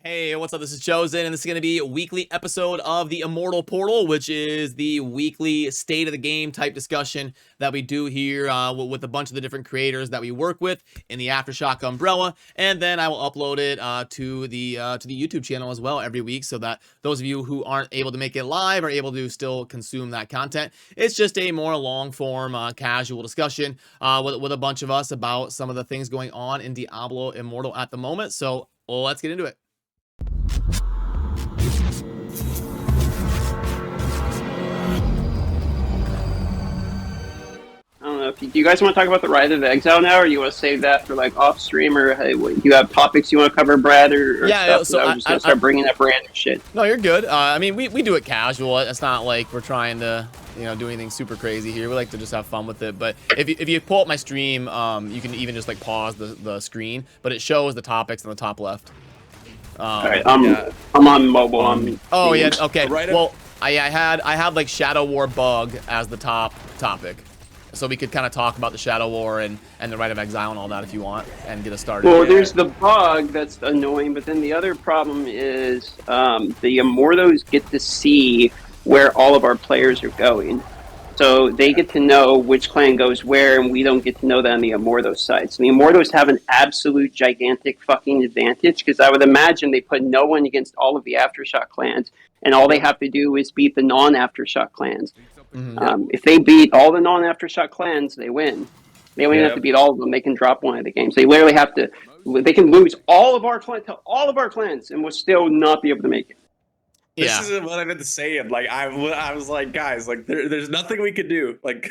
Hey, what's up? This is Chosen, and this is going to be a weekly episode of the Immortal Portal, which is the weekly state of the game type discussion that we do here with a bunch of the different creators that we work with in the Aftershock umbrella, and then I will upload it to the YouTube channel as well every week, so that those of you who aren't able to make it live are able to still consume that content. It's just a more long-form, casual discussion with a bunch of us about some of the things going on in Diablo Immortal at the moment. So let's get into it. I don't know. Do you guys want to talk about the Rise of Exile now, or you want to save that for like off stream, or hey, do you have topics you want to cover, Brad, or yeah? Stuff? So I was just gonna start bringing up random shit. No, you're good. I mean, we do it casual. It's not like we're trying to do anything super crazy here. We like to just have fun with it. But if you pull up my stream, you can even just like pause the screen, but it shows the topics on the top left. All right, I'm on mobile. Oh yeah, okay. Well, I had like Shadow War bug as the top topic, so we could kind of talk about the Shadow War and the Rite of Exile and all that if you want, and get us started. Well, there's the bug that's annoying, but then the other problem is the Immortals get to see where all of our players are going. So they get to know which clan goes where, and we don't get to know that on the Immortals side. So the Immortals have an absolute gigantic fucking advantage, because I would imagine they put no one against all of the Aftershock clans, and all they have to do is beat the non-Aftershock clans. If they beat all the non-Aftershock clans, they win. They don't even have to beat all of them. They can drop one of the games. They literally have to. They can lose all of our clans, and we'll still not be able to make it. This isn't what I meant to say. And like I was like, guys, like there's nothing we could do. Like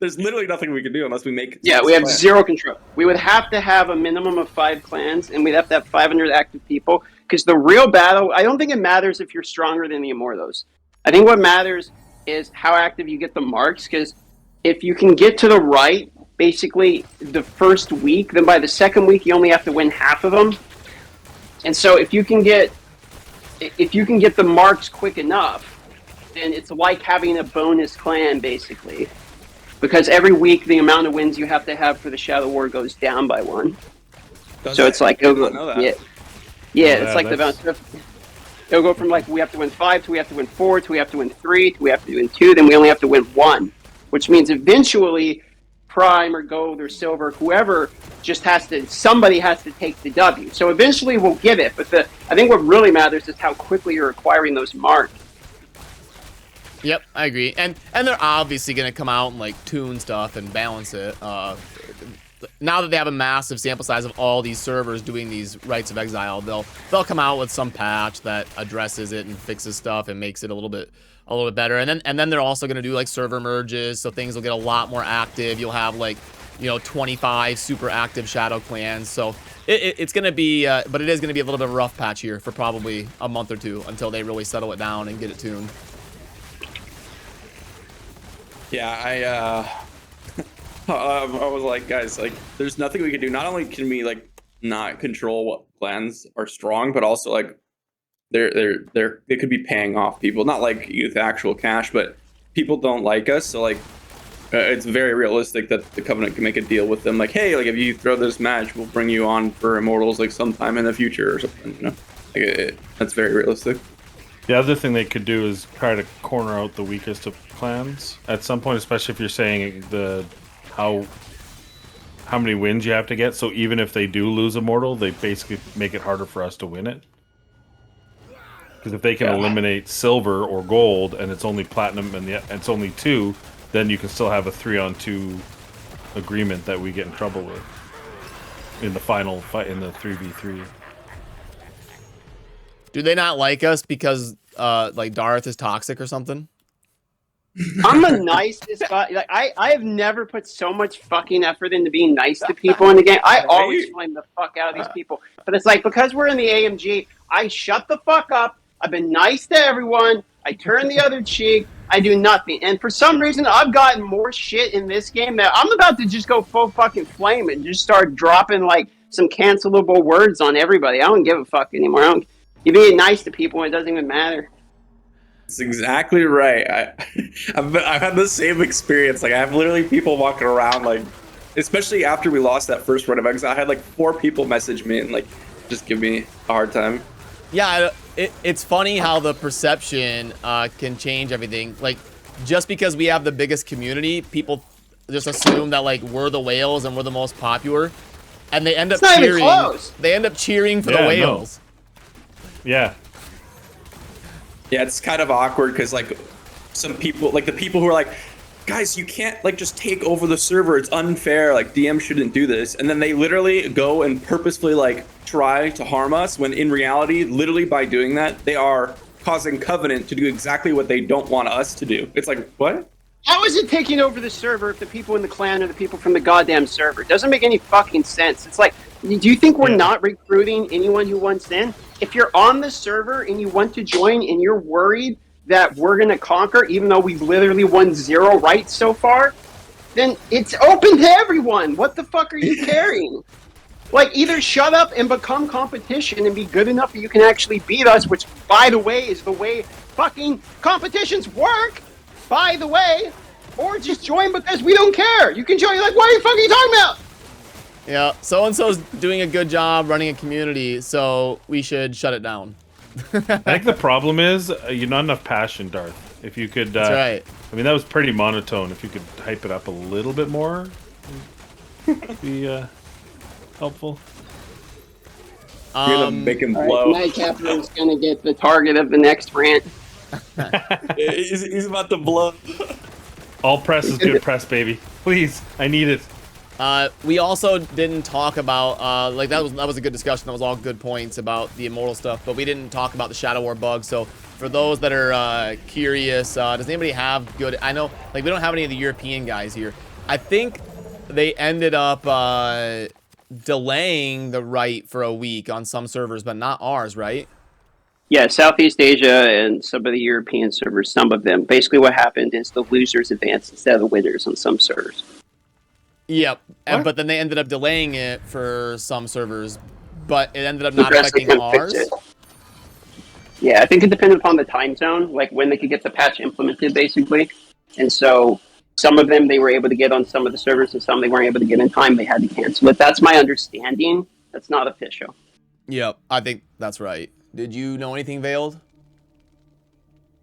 there's literally nothing we could do unless we make it. Yeah, we have zero control. We would have to have a minimum of 5 clans, and we'd have to have 500 active people. Because the real battle, I don't think it matters if you're stronger than the Immortals. I think what matters is how active you get the marks. Because if you can get to the right, basically the first week, then by the second week you only have to win half of them. And so if you can get the marks quick enough, then it's like having a bonus clan, basically. Because every week, the amount of wins you have to have for the Shadow War goes down by 1. It's like, it's like the bounce. It'll go from like, we have to win 5, to we have to win 4, to we have to win 3, to we have to win 2, then we only have to win 1. Which means eventually, Prime or Gold or Silver, whoever somebody has to take the W. So eventually we'll get it, but I think what really matters is how quickly you're acquiring those marks. Yep, I agree. And they're obviously going to come out and like tune stuff and balance it. Now that they have a massive sample size of all these servers doing these Rites of Exile, they'll come out with some patch that addresses it and fixes stuff and makes it a little bit better. And then they're also going to do like server merges, so things will get a lot more active. You'll have like 25 super active shadow clans. So it's going to be, but it is going to be a little bit of a rough patch here for probably a month or two until they really settle it down and get it tuned. Yeah, I was like, guys, like there's nothing we can do. Not only can we like not control what clans are strong, but also like they could be paying off people, not like with actual cash, but people don't like us. So like it's very realistic that the Covenant can make a deal with them, like, hey, like if you throw this match, we'll bring you on for Immortals like sometime in the future or something. That's very realistic. The other thing they could do is try to corner out the weakest of clans at some point, especially if you're saying how many wins you have to get. So even if they do lose Immortal, they basically make it harder for us to win it. Because if they can eliminate Silver or Gold, and it's only Platinum and it's only 2, then you can still have a 3-on-2 agreement that we get in trouble with in the final fight in the 3v3. Do they not like us because like Darth is toxic or something? I'm the nicest guy. Like I have never put so much fucking effort into being nice to people in the game. I always flame the fuck out of these people. But it's like, because we're in the AMG, I shut the fuck up. I've been nice to everyone. I turn the other cheek. I do nothing. And for some reason, I've gotten more shit in this game that I'm about to just go full fucking flame and just start dropping like some cancelable words on everybody. I don't give a fuck anymore. You're being nice to people and it doesn't even matter. That's exactly right. I've had the same experience. Like I have literally people walking around, like, especially after we lost that first Rite of Exile, I had like 4 people message me and like just give me a hard time. Yeah, it's funny how the perception can change everything. Like, just because we have the biggest community, people just assume that like we're the whales and we're the most popular, and they end up It's not even cheering. close. They end up cheering for the Yeah, no. whales. Yeah. Yeah, it's kind of awkward because like some people, like the people who are like, guys, you can't like just take over the server. It's unfair. Like DM shouldn't do this. And then they literally go and purposefully like try to harm us when in reality, literally by doing that, they are causing Covenant to do exactly what they don't want us to do. It's like, what? How is it taking over the server if the people in the clan are the people from the goddamn server? It doesn't make any fucking sense. It's like, do you think we're not recruiting anyone who wants in? If you're on the server and you want to join and you're worried that we're going to conquer, even though we've literally won 0 rights so far, then it's open to everyone. What the fuck are you carrying? Like, either shut up and become competition and be good enough that you can actually beat us, which, by the way, is the way fucking competitions work, by the way, or just join because we don't care. You can join, like, what are you fucking talking about? Yeah, so-and-so's doing a good job running a community, so we should shut it down. I think the problem is you're not enough passion, Darth. If you could, That's right. I mean, that was pretty monotone. If you could hype it up a little bit more, it'd be helpful. You're gonna make him blow. Night Captain's gonna get the target of the next rant. He's about to blow. All press is good press, baby. Please, I need it. We also didn't talk about like that was a good discussion. That was all good points about the immortal stuff, but we didn't talk about the Shadow War bug. So for those that are curious, does anybody have good? I know like we don't have any of the European guys here. I think they ended up delaying the right for a week on some servers, but not ours, right? Yeah, Southeast Asia and some of the European servers, some of them. Basically what happened is the losers advanced instead of the winners on some servers. Yep, but then they ended up delaying it for some servers, but it ended up not affecting ours. Yeah, I think it depended upon the time zone, like when they could get the patch implemented, basically. And so some of them they were able to get on some of the servers, and some they weren't able to get in time. They had to cancel it. That's my understanding. That's not official. Yep, I think that's right. Did you know anything, Veiled?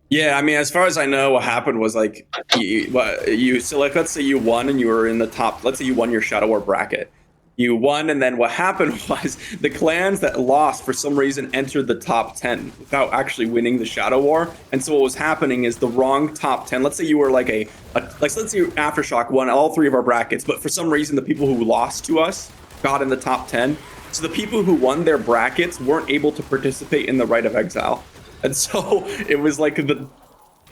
Yeah, I mean, as far as I know, what happened was like so like let's say you won and you were in the top. Let's say you won your Shadow War bracket. You won, and then what happened was the clans that lost for some reason entered the top 10 without actually winning the Shadow War. And so what was happening is the wrong top 10. Let's say you were like let's say Aftershock won all 3 of our brackets, but for some reason the people who lost to us got in the top 10. So the people who won their brackets weren't able to participate in the Rite of Exile. And so it was like the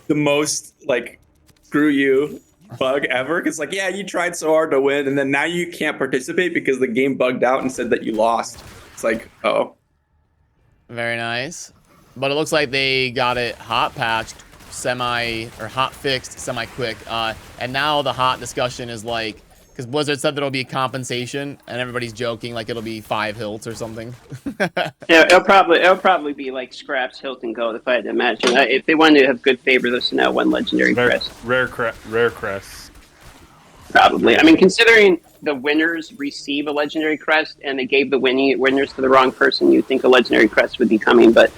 most like screw you bug ever, because like, yeah, you tried so hard to win and then now you can't participate because the game bugged out and said that you lost. It's like, oh, very nice. But it looks like they got it hot patched hot fixed semi quick, and now the hot discussion is like, because Blizzard said there'll be compensation, and everybody's joking like it'll be 5 hilts or something. Yeah, it'll probably be like scraps, hilt, and gold if I had to imagine. If they wanted to have good favor, this now one legendary crest. Rare crests. Probably. I mean, considering the winners receive a legendary crest and they gave the winners to the wrong person, you'd think a legendary crest would be coming. But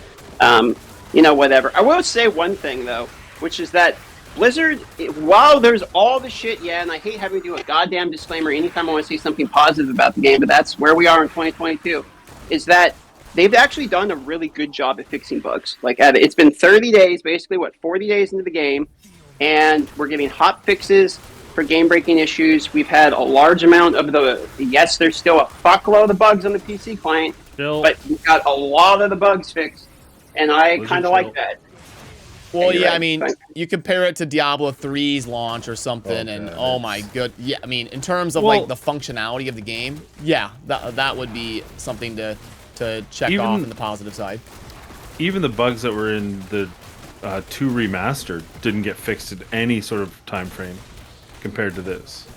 whatever. I will say one thing though, which is that Blizzard, while there's all the shit, and I hate having to do a goddamn disclaimer anytime I want to say something positive about the game, but that's where we are in 2022, is that they've actually done a really good job at fixing bugs. Like, it's been 30 days, basically, 40 days into the game, and we're getting hot fixes for game-breaking issues. We've had a large amount of yes, there's still a fuckload of bugs on the PC client, but we've got a lot of the bugs fixed, and I kind of like that. Well, yeah, I mean, you compare it to Diablo 3's launch or something, and oh my god, yeah, I mean, in terms of like the functionality of the game, yeah, that would be something to check off in the positive side. Even the bugs that were in the 2 remastered didn't get fixed in any sort of time frame compared to this.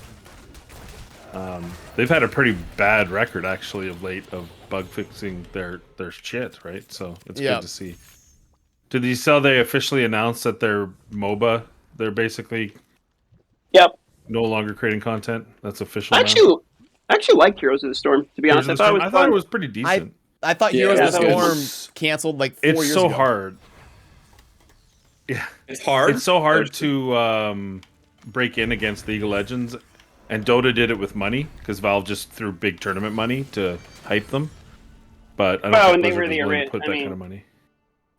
They've had a pretty bad record actually of late of bug fixing their shit, right? So it's good to see. Did you saw they officially announced that their MOBA, they're basically no longer creating content? That's official. I actually like Heroes of the Storm, to be honest. I thought it was pretty decent. I thought Yeah, Heroes of the that Storm was- canceled like 4 It's years so ago. hard. Yeah, It's hard. it's so hard to break in against League of Legends, and Dota did it with money because Valve just threw big tournament money to hype them. But I don't Well, think and they Blizzard were was the willing ori- to put I that mean- kind of money.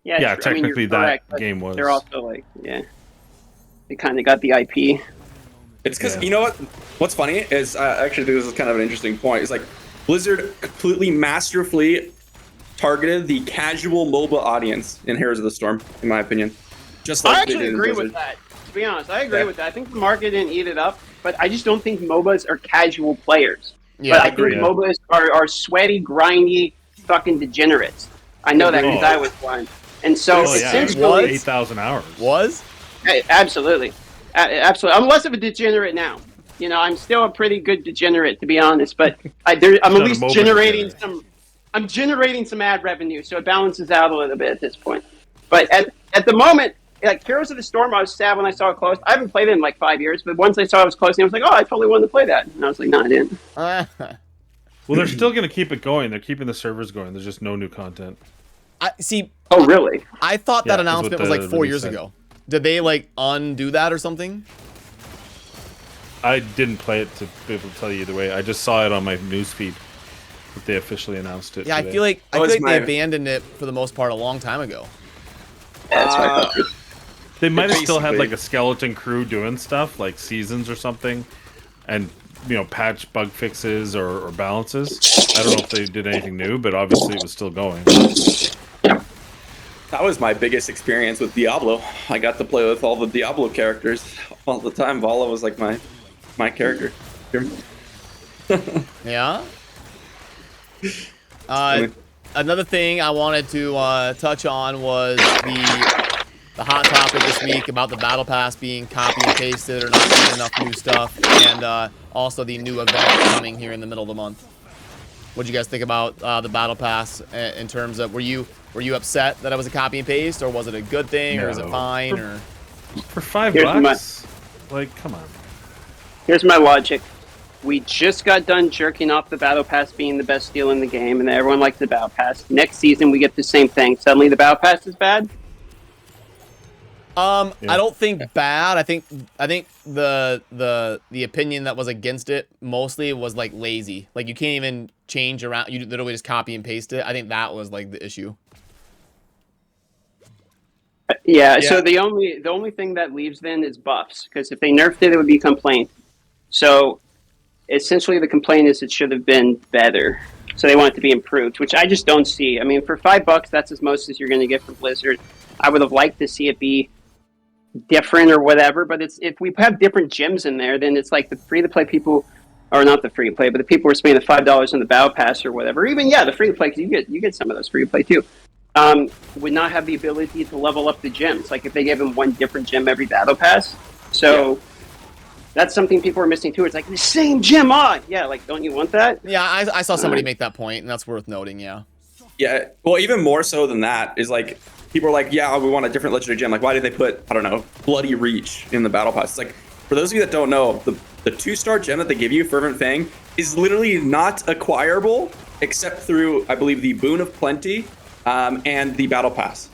Yeah, Yeah, true. I mean, you're technically that correct, but game was. They're also like, yeah, they kind of got the IP. It's because Yeah. you know what? What's funny is actually this is kind of an interesting point. It's like Blizzard completely masterfully targeted the casual MOBA audience in Heroes of the Storm, in my opinion. Just like I they actually did in agree Blizzard. with that. To be honest, I agree Yeah. with that. I think the market didn't eat it up, but I just don't think MOBAs are casual players. Yeah, but I agreed. think MOBAs are sweaty, grindy, fucking degenerates. I know that because Agreed. I was one. And so Oh yeah, essentially, Was? 8,000 hours. Was? Absolutely. Absolutely. I'm less of a degenerate now. You know, I'm still a pretty good degenerate, to be honest, but I'm not at a least MOBA generating degenerate. I'm generating some ad revenue, so it balances out a little bit at this point. But at the moment, like Heroes of the Storm, I was sad when I saw it closed. I haven't played it in like 5 years, but once I saw it was closing, I was like, oh, I totally wanted to play that. And I was like, no, I didn't. Well, they're still going to keep it going. They're keeping the servers going. There's just no new content. See, Oh, really? I thought Yeah, that is what announcement was like the 4 news years said. ago. Did they like undo that or something? I didn't play it to be able to tell you either way. I just saw it on my newsfeed that they officially announced it. Yeah, today. I feel like was they my- abandoned it for the most part a long time ago. Yeah, that's what I thought. They might have still had basically- like a skeleton crew doing stuff like seasons or something, and patch bug fixes or balances. I don't know if they did anything new, but obviously it was still going. That was my biggest experience with Diablo. I got to play with all the Diablo characters all the time. Vala was like my character. Yeah. Another thing I wanted to touch on was the hot topic this week about the battle pass being copy and pasted or not getting enough new stuff, and also the new event coming here in the middle of the month. What do you guys think about the battle pass in terms of were you upset that it was a copy and paste, or was it a good thing, or is it No. fine, or For $5, Here's like, come on. Here's my logic. We just got done jerking off the Battle Pass being the best deal in the game, and everyone likes the Battle Pass. Next season, we get the same thing. Suddenly, the Battle Pass is bad? I Yeah. don't think bad. I think the opinion that was against it mostly was like lazy. Like you can't even change around. You literally just copy and paste it. I think that was like the issue. Yeah, so the only thing that leaves then is buffs, because if they nerfed it, it would be complaint. So essentially the complaint is it should have been better. So they want it to be improved, which I just don't see. I mean, for $5, that's as most as you're going to get from Blizzard. I would have liked to see it be different or whatever, but it's if we have different gyms in there, then it's like the free-to-play people, or not the free-to-play, but the people who are spending the $5 on the Battle Pass or whatever, even, the free-to-play, because you get some of those free-to-play too, would not have the ability to level up the gyms. Like if they gave them one different gym every Battle Pass. So that's something people are missing too. It's like the same gym on. Yeah, like don't you want that? Yeah, I saw somebody make that point, and that's worth noting. Yeah. Yeah, well, even more so than that is like people are like, yeah, we want a different legendary gem. Like, why did they put Bloody Reach in the battle pass? It's like, for those of you that don't know, the 2-star gem that they give you, Fervent Fang, is literally not acquirable except through, I believe, the Boon of Plenty and the battle pass.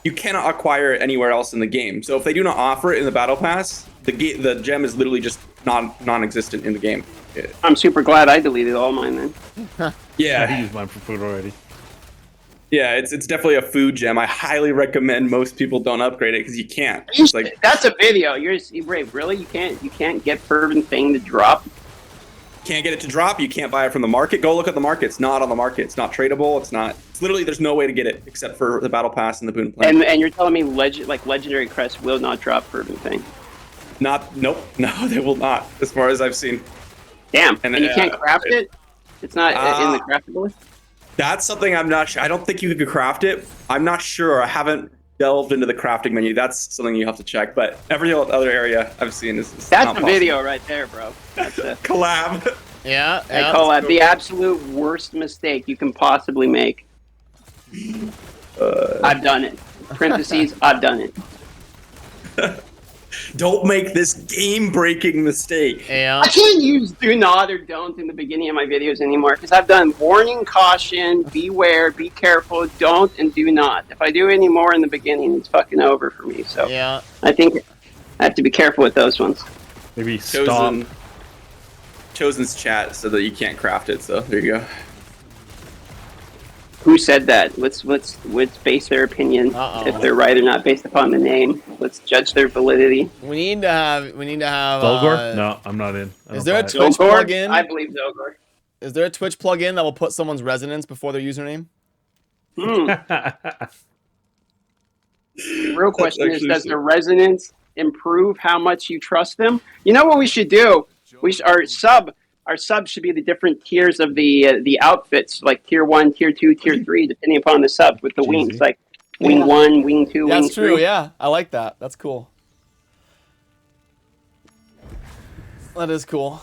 You cannot acquire it anywhere else in the game. So if they do not offer it in the battle pass, the gem is literally just non-existent in the game. I'm super glad I deleted all mine then. I Yeah, used mine for food already. yeah, it's definitely a food gem. I highly recommend most people don't upgrade it because you can't. It's like, That's a video. Wait, really? You can't get Fervent Thing to drop? can't get it to drop. You can't buy it from the market. Go look at the market. It's not on the market. It's not tradable. It's literally, there's no way to get it except for the battle pass and the boon plan. And you're telling me legendary crest will not drop Fervent Thing? Nope. No, they will not, as far as I've seen. Damn. And, And you can't craft it? It's not in the craftable list? That's something I'm not sure. I don't think you could craft it. I'm not sure. I haven't delved into the crafting menu. That's something you have to check. But every other area I've seen is That's not a possible. video right there, bro. That's a Collab. Yeah. I call that the absolute worst mistake you can possibly make. I've done it. Parentheses, I've done it. don't make this game-breaking mistake. Yeah. I can't use do not or don't in the beginning of my videos anymore because I've done warning, caution, beware, be careful, don't, and do not. If I do any more in the beginning, it's fucking over for me. So Yeah. I think I have to be careful with those ones. Maybe stop. Chosen's chat so that you can't craft it. So there you go. Who said that? Let's base their opinion if they're right or not based upon the name. Let's judge their validity. We need to have. Zolgor? No, I'm not in. Is there a buy it. Twitch Zogor? plugin? I believe Zogor. Is there a Twitch plugin that will put someone's resonance before their username? The real question is, actually does sick. the resonance improve how much you trust them? You know what we should do? Our sub should be the different tiers of the outfits, like tier 1, tier 2, tier 3, depending upon the sub with the wings, like wing 1, wing 2, wing 3. That's true. Yeah, I like that. That's cool. That is cool.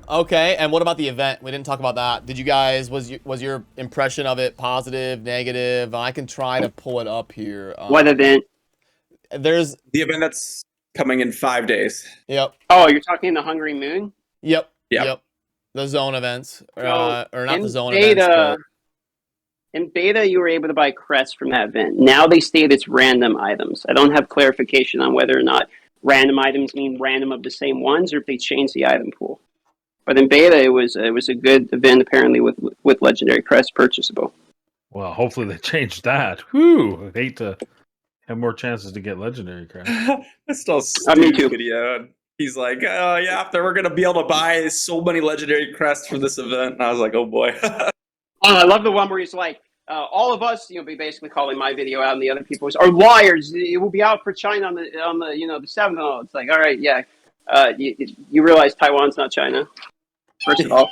Okay, and what about the event? We didn't talk about that. Did you guys, was your impression of it positive, negative? I can try to pull it up here. What event? There's The event that's coming in 5 days. Yep. Oh, you're talking the Hungry Moon? Yep. Yep. Yep. The zone events, or not in the zone beta, events. In beta, you were able to buy crests from that event. Now they state it's random items. I don't have clarification on whether or not random items mean random of the same ones, or if they change the item pool. But in beta, it was a good event apparently with legendary crests purchasable. Well, hopefully they changed that. Whew, I hate to have more chances to get legendary crap. That's still a Me stupid too. video. He's like, oh yeah, after we're gonna be able to buy so many legendary crests for this event. And I was like, oh boy. I love the one where he's like, all of us, be basically calling my video out, and the other people are liars. It will be out for China on the the 7th. Oh, it's like, all right, yeah. You realize Taiwan's not China, first of all.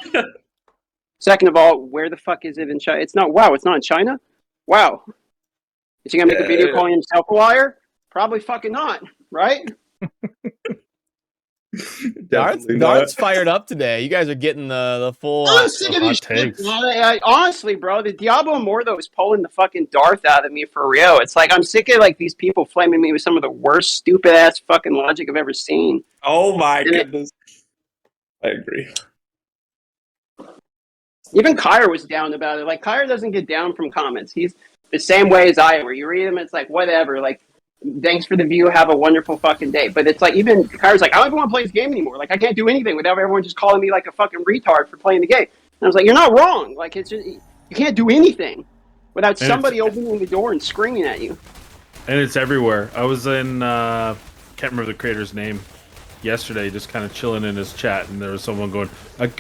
Second of all, where the fuck is it in China? It's not. Wow, it's not in China. Wow. Is he gonna make a video calling himself a liar? Probably fucking not, right? Dart's fired up today. You guys are getting the full. I'm sick of this shit. Honestly, bro, the Diablo Immortal is pulling the fucking Darth out of me for real. It's like I'm sick of these people flaming me with some of the worst stupid ass fucking logic I've ever seen. Oh my goodness. I agree. Even Kyra was down about it. Like Kyra doesn't get down from comments. He's the same way as I am, where you read them, it's like whatever, like thanks for the view, have a wonderful fucking day. But it's like, even Kyra's like, I don't even want to play this game anymore. Like, I can't do anything without everyone just calling me like a fucking retard for playing the game. And I was like, you're not wrong. Like, it's just, you can't do anything without somebody opening the door and screaming at you. And it's everywhere. I was in, can't remember the creator's name, yesterday, just kind of chilling in his chat, and there was someone going, I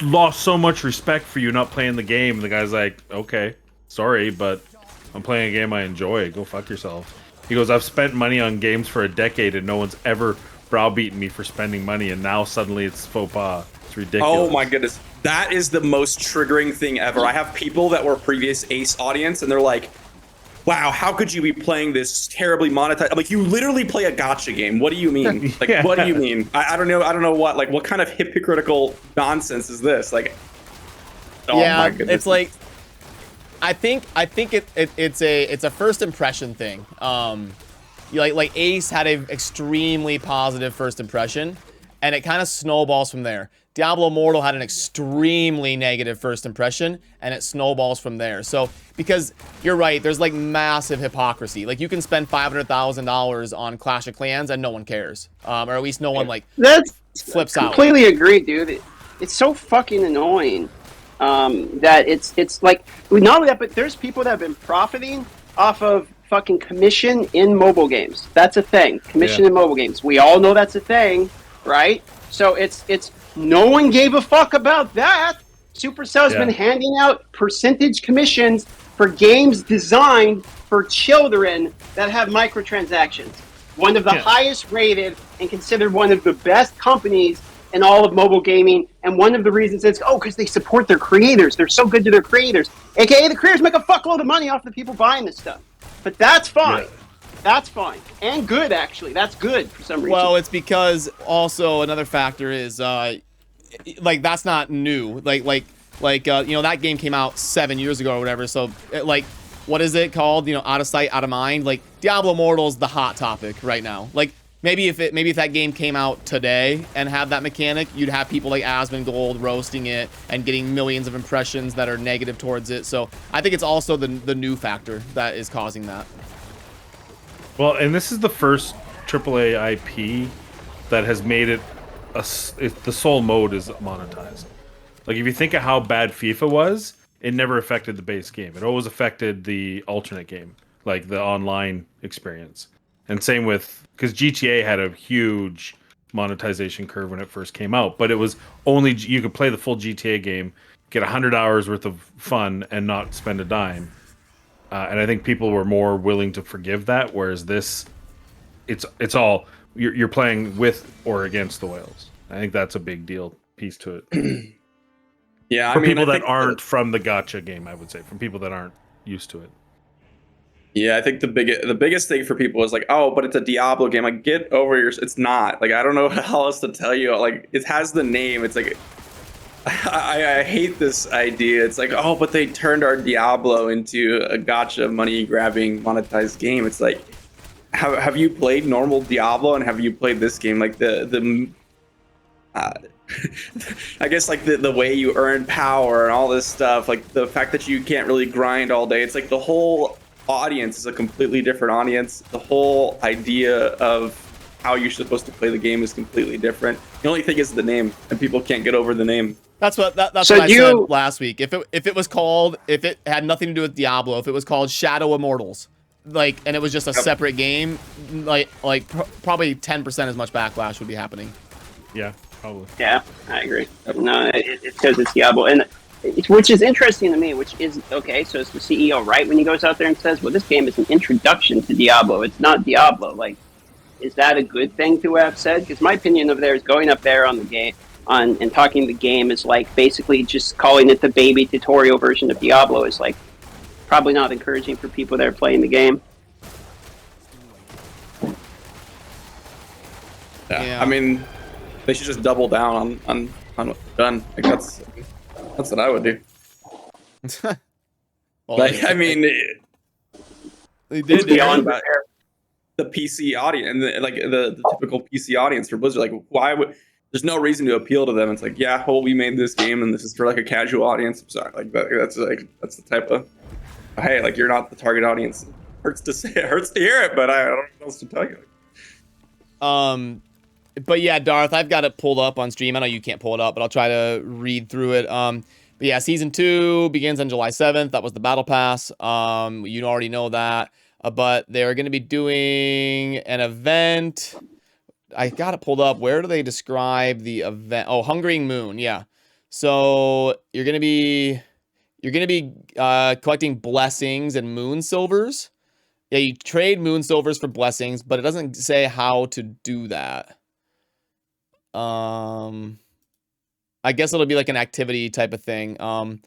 lost so much respect for you not playing the game. And the guy's like, okay, sorry, but I'm playing a game I enjoy. Go fuck yourself. He goes, I've spent money on games for a decade and no one's ever browbeaten me for spending money, and now suddenly it's faux pas. It's ridiculous. Oh my goodness. That is the most triggering thing ever. I have people that were previous Ace audience and they're like, wow, how could you be playing this terribly monetized? I'm like, you literally play a gacha game. What do you mean? Like, Yeah. What do you mean? I don't know. I don't know what kind of hypocritical nonsense is this? Like, oh yeah, my goodness. it's like, I think it's a first impression thing. Like Ace had an extremely positive first impression, and it kind of snowballs from there. Diablo Immortal had an extremely negative first impression, and it snowballs from there. So, because you're right, there's like massive hypocrisy. Like, you can spend $500,000 on Clash of Clans and no one cares, or at least no one That's flips out. Completely agree, dude. It's so fucking annoying that it's like, not only that, but there's people that have been profiting off of fucking commission in mobile games. That's a thing. Commission in mobile games. We all know that's a thing, right? So it's no one gave a fuck about that. Supercell's been handing out percentage commissions for games designed for children that have microtransactions. One of the highest rated and considered one of the best companies in all of mobile gaming, and one of the reasons is, because they support their creators. They're so good to their creators. AKA, the creators make a fuckload of money off the people buying this stuff. But that's fine. Yeah. That's fine. And good, actually. That's good for some reason. Well, it's because also another factor is, like, that's not new. Like, that game came out 7 years ago or whatever. So, what is it called? Out of sight, out of mind. Like, Diablo Immortal is the hot topic right now. Like, Maybe if that game came out today and had that mechanic, you'd have people like Asmongold roasting it and getting millions of impressions that are negative towards it. So I think it's also the new factor that is causing that. Well, and this is the first AAA IP that has made it the sole mode is monetized. Like if you think of how bad FIFA was, it never affected the base game. It always affected the alternate game, like the online experience. And same with, because GTA had a huge monetization curve when it first came out, but it was only, you could play the full GTA game, get 100 hours worth of fun and not spend a dime. And I think people were more willing to forgive that, whereas this, it's all, you're playing with or against the whales. I think that's a big deal piece to it. Yeah, For I mean, people I that think aren't from the gacha game, I would say, from people that aren't used to it. Yeah, I think the biggest thing for people is like, oh, but it's a Diablo game. Like, get over your. It's not. Like, I don't know how else to tell you. Like, it has the name. It's like, I hate this idea. It's like, oh, but they turned our Diablo into a gacha money grabbing monetized game. It's like, have you played normal Diablo and have you played this game? Like I guess like the way you earn power and all this stuff, like the fact that you can't really grind all day. It's like the whole audience is a completely different audience. The whole idea of how you're supposed to play the game is completely different. The only thing is the name, and people can't get over the name. That's what that's So what I you- said last week. If it was called, if it had nothing to do with Diablo, if it was called Shadow Immortals, like, and it was just a Yep. separate game, probably 10% as much backlash would be happening. Yeah, probably. Yeah, I agree. No, it's because it's Diablo, and which is interesting to me. Which is okay. So it's the CEO, right? When he goes out there and says, "Well, this game is an introduction to Diablo. It's not Diablo." Like, is that a good thing to have said? Because my opinion of theirs, going up there on the game and talking the game is like basically just calling it the baby tutorial version of Diablo is like probably not encouraging for people that are playing the game. Yeah. I mean, they should just double down on what they've done. Like that's what I would do. Well, Like, I mean, they it's did. beyond about the PC audience and the typical PC audience for Blizzard. Like, why would? There's no reason to appeal to them. It's like, yeah, well, we made this game and this is for like a casual audience. I'm sorry, like that's the type of, hey, like you're not the target audience. Hurts to say, it hurts to hear it, but I don't know what else to tell you. But yeah, Darth, I've got it pulled up on stream. I know you can't pull it up, but I'll try to read through it. But yeah, season 2 begins on July 7th. That was the battle pass. You already know that. But they're going to be doing an event. I got it pulled up. Where do they describe the event? Oh, Hungering Moon. Yeah. So you're going to be collecting blessings and moon silvers. Yeah, you trade moon silvers for blessings, but it doesn't say how to do that. I guess it'll be like an activity type of thing. I'm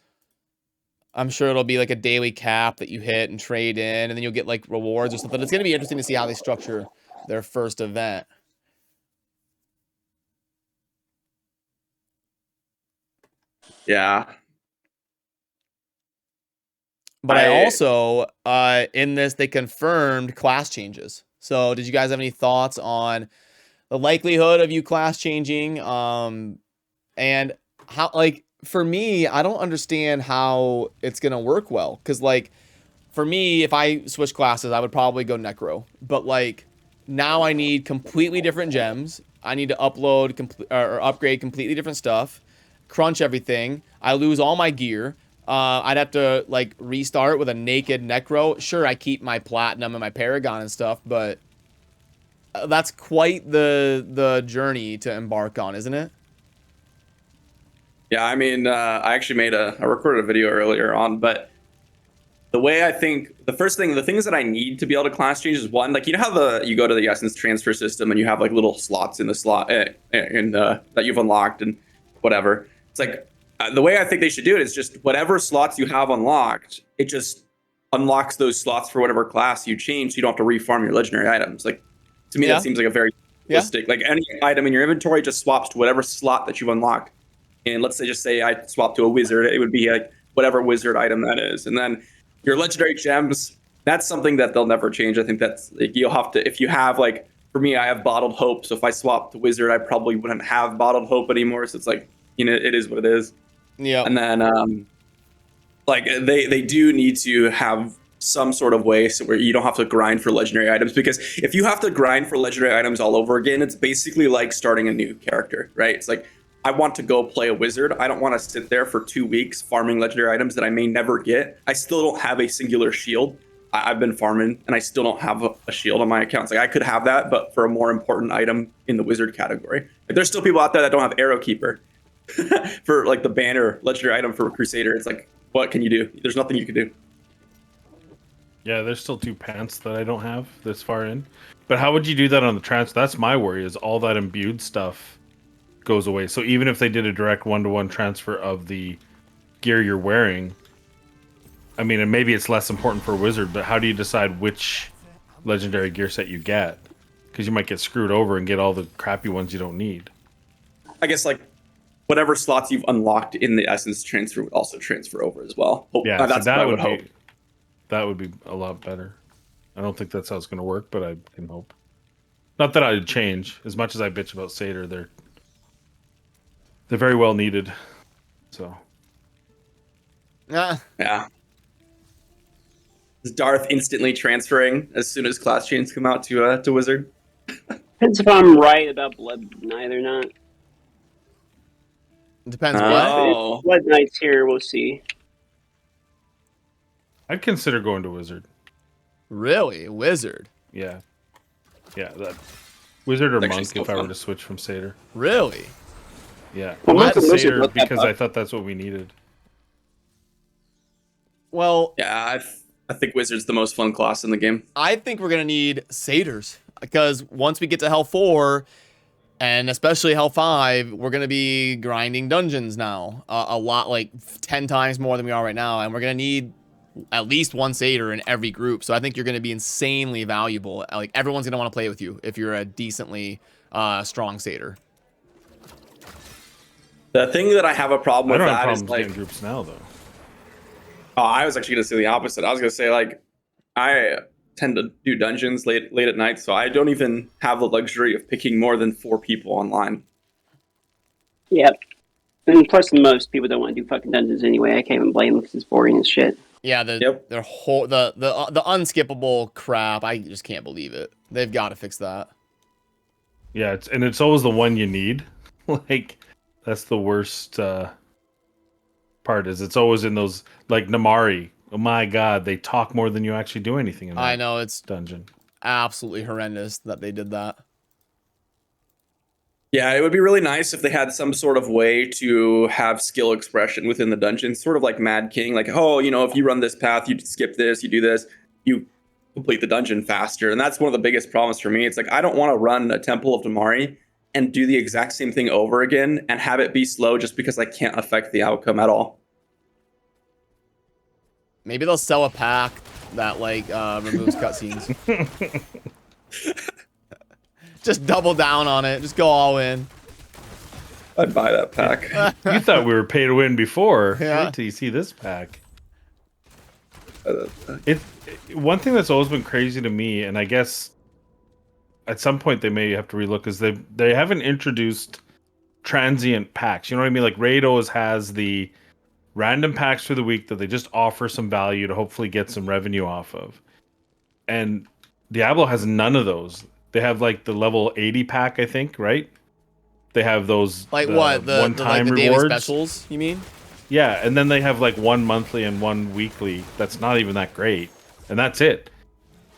sure it'll be like a daily cap that you hit and trade in, and then you'll get like rewards or something. It's going to be interesting to see how they structure their first event. Yeah. But I also, in this, they confirmed class changes. So did you guys have any thoughts on the likelihood of you class changing? And how, like, for me, I don't understand how it's going to work well. Because, like, for me, if I switch classes, I would probably go Necro. But, like, now I need completely different gems. I need to upload or upgrade completely different stuff. Crunch everything. I lose all my gear. I'd have to, like, restart with a naked Necro. Sure, I keep my Platinum and my Paragon and stuff, but that's quite the journey to embark on, isn't it? Yeah, I mean, I actually I recorded a video earlier on, but the way I think, the things that I need to be able to class change is one, like, you know how you go to the Essence transfer system and you have like little slots in the slot that you've unlocked and whatever. It's like, the way I think they should do it is just whatever slots you have unlocked, it just unlocks those slots for whatever class you change, so you don't have to refarm your legendary items. Like, to me, Yeah. that seems like a very realistic, like any item in your inventory just swaps to whatever slot that you've unlocked. And let's say I swap to a wizard, it would be like whatever wizard item that is. And then your legendary gems, that's something that they'll never change. I think that's like, you'll have to, if you have like for me, I have bottled hope. So if I swap to wizard, I probably wouldn't have bottled hope anymore. So it's like, it is what it is. Yep. And then like they do need to have some sort of way so where you don't have to grind for legendary items, because if you have to grind for legendary items all over again, it's basically like starting a new character, right? It's like, I want to go play a wizard. I don't want to sit there for 2 weeks farming legendary items that I may never get. I still don't have a singular shield. I've been farming and I still don't have a shield on my accounts. Like, I could have that, but for a more important item in the wizard category. Like, there's still people out there that don't have Arrow Keeper for like the banner legendary item for Crusader. It's like, what can you do? There's nothing you can do. Yeah, there's still 2 pants that I don't have this far in. But how would you do that on the transfer? That's my worry, is all that imbued stuff goes away. So even if they did a direct 1-to-1 transfer of the gear you're wearing, I mean, and maybe it's less important for a wizard, but how do you decide which legendary gear set you get? Because you might get screwed over and get all the crappy ones you don't need. I guess like whatever slots you've unlocked in the essence transfer would also transfer over as well. Yeah, That's so what I would hope. That would be a lot better. I don't think that's how it's going to work, but I can hope. Not that I'd change. As much as I bitch about Seder, they're very well needed. So. Yeah. Is Darth instantly transferring as soon as class chains come out to wizard? Depends if I'm right about Blood Knight or not. Depends what. Oh. Blood Knight's here, we'll see. I'd consider going to wizard. Really? Wizard? Yeah. Yeah, that wizard or Actually monk still if I were fun. to switch from Seder. Really? Yeah. Well, I went to Monk and Wizard Seder look that because up. I thought that's what we needed. Well, Yeah, I think wizard's the most fun class in the game. I think we're gonna need satyrs, because once we get to Hell 4, and especially Hell 5, we're gonna be grinding dungeons now, a lot, like 10 times more than we are right now, and we're gonna need at least one satyr in every group. So I think you're gonna be insanely valuable. Like, everyone's gonna want to play with you if you're a decently strong satyr. The thing that I have a problem I with don't have that is problems like, getting groups now, though. oh, I was actually going to say the opposite. I was going to say, like, I tend to do dungeons late at night, so I don't even have the luxury of picking more than 4 people online. Yep. And plus, most people don't want to do fucking dungeons anyway. I can't even blame them because it's boring as shit. Yeah, their whole the unskippable crap. I just can't believe it. They've got to fix that. Yeah, it's always the one you need. Like, that's the worst part, is it's always in those, like Namari. Oh my god, they talk more than you actually do anything in that I know, it's dungeon. absolutely horrendous that they did that. Yeah, it would be really nice if they had some sort of way to have skill expression within the dungeon, sort of like Mad King. Like, oh, if you run this path, you skip this, you do this, you complete the dungeon faster. And that's one of the biggest problems for me. It's like, I don't want to run a Temple of Damari and do the exact same thing over again and have it be slow just because I can't affect the outcome at all. Maybe they'll sell a pack that like removes cutscenes. Just double down on it. Just go all in. I'd buy that pack. You thought we were pay to win before. Yeah. Wait till you see this pack. One thing that's always been crazy to me, and I guess at some point they may have to relook, is they haven't introduced transient packs. You know what I mean? Like, Raid always has the random packs for the week that they just offer some value to hopefully get some revenue off of. And Diablo has none of those. They have like the level 80 pack, I think, right? They have those Like what? The one-time like the rewards. daily specials, you mean? Yeah, and then they have like one monthly and one weekly. That's not even that great. And that's it.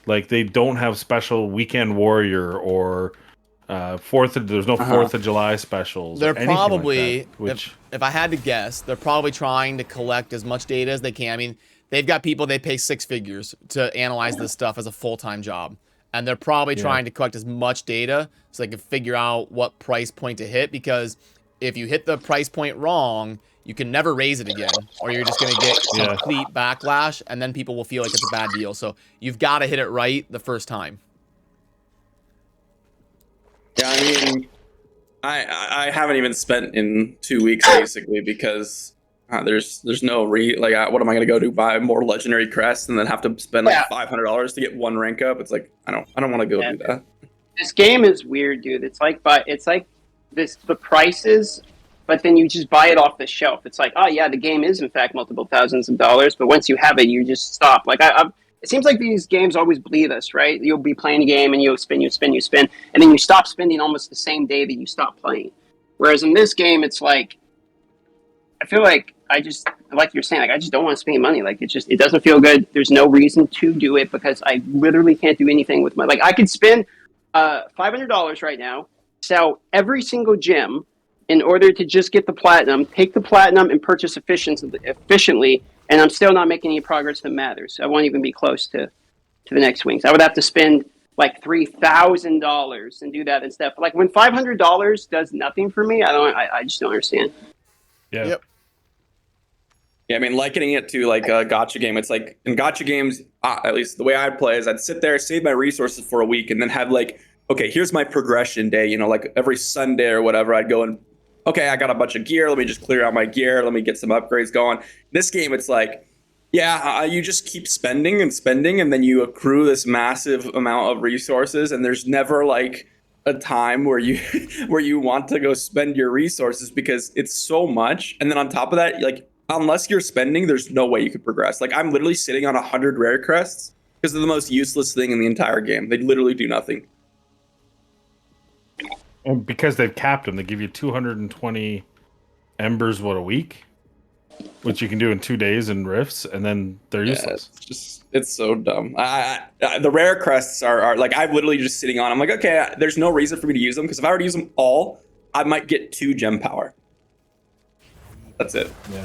Like, they don't have special Weekend Warrior or there's no 4th of July specials. They're or anything probably, like that, which if I had to guess, they're probably trying to collect as much data as they can. I mean, they've got people they pay 6 figures to analyze this stuff as a full-time job. And they're probably trying to collect as much data so they can figure out what price point to hit, because if you hit the price point wrong, you can never raise it again, or you're just going to get complete backlash, and then people will feel like it's a bad deal. So you've got to hit it right the first time. Yeah, I mean, I haven't even spent in 2 weeks basically because there's no what am I gonna go do, buy more legendary crests and then have to spend like $500 to get one rank up? It's like I don't want to go do that. This game is weird, dude. It's like the prices, but then you just buy it off the shelf. It's like, oh yeah, the game is in fact multiple thousands of dollars, but once you have it, you just stop. Like it seems like these games always bleed us, right? You'll be playing a game and you'll spin, and then you stop spending almost the same day that you stop playing. Whereas in this game, it's like I feel like like you're saying, like I just don't want to spend money. Like it doesn't feel good. There's no reason to do it because I literally can't do anything with my like I could spend $500 right now, sell every single gem in order to just get the platinum, take the platinum and purchase efficiently, and I'm still not making any progress that matters. I won't even be close to the next wings. I would have to spend like $3,000 and do that instead. Like when $500 does nothing for me, I just don't understand. Yeah. Yep. Yeah, I mean, likening it to like a gotcha game, it's like in gotcha games, at least the way I'd play is I'd sit there, save my resources for a week, and then have like, okay, here's my progression day. You know, like every Sunday or whatever, I'd go and, okay, I got a bunch of gear. Let me just clear out my gear. Let me get some upgrades going. This game, it's like, yeah, you just keep spending and spending, and then you accrue this massive amount of resources, and there's never like a time where you where you want to go spend your resources because it's so much. And then on top of that, like unless you're spending, there's no way you could progress. Like I'm literally sitting on 100 rare crests because they're the most useless thing in the entire game. They literally do nothing. And because they've capped them, they give you 220 embers a week, which you can do in 2 days in rifts, and then they're useless. It's so dumb. The rare crests are like I'm literally just sitting on. I'm like, okay, there's no reason for me to use them because if I were to use them all, I might get 2 gem power. That's it. Yeah.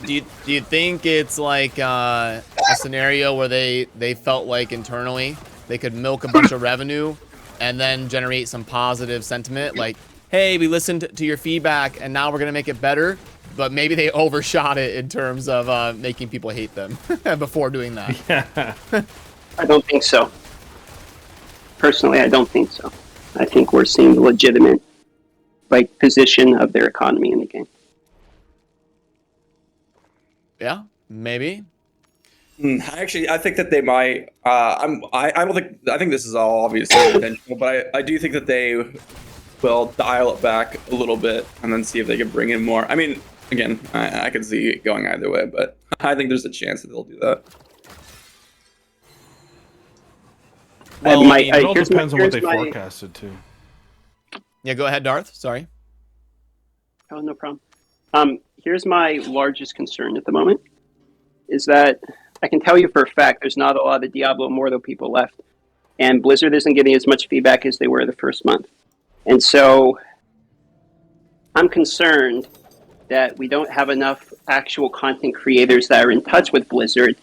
Do you think it's like a scenario where they felt like internally they could milk a bunch of revenue and then generate some positive sentiment, like, hey, we listened to your feedback and now we're gonna make it better, but maybe they overshot it in terms of making people hate them before doing that? Yeah. I don't think so. Personally, I don't think so. I think we're seeing the legitimate like position of their economy in the game. Yeah, maybe. I think that they might. I don't think. I think this is all obviously intentional, but I do think that they will dial it back a little bit and then see if they can bring in more. I mean, again, I could see it going either way, but I think there's a chance that they'll do that. Well, It all depends on what they forecasted too. Yeah, go ahead, Darth. Sorry. Oh, no problem. Here's my largest concern at the moment, is that I can tell you for a fact there's not a lot of Diablo Immortal people left, and Blizzard isn't getting as much feedback as they were the first month. And so I'm concerned that we don't have enough actual content creators that are in touch with Blizzard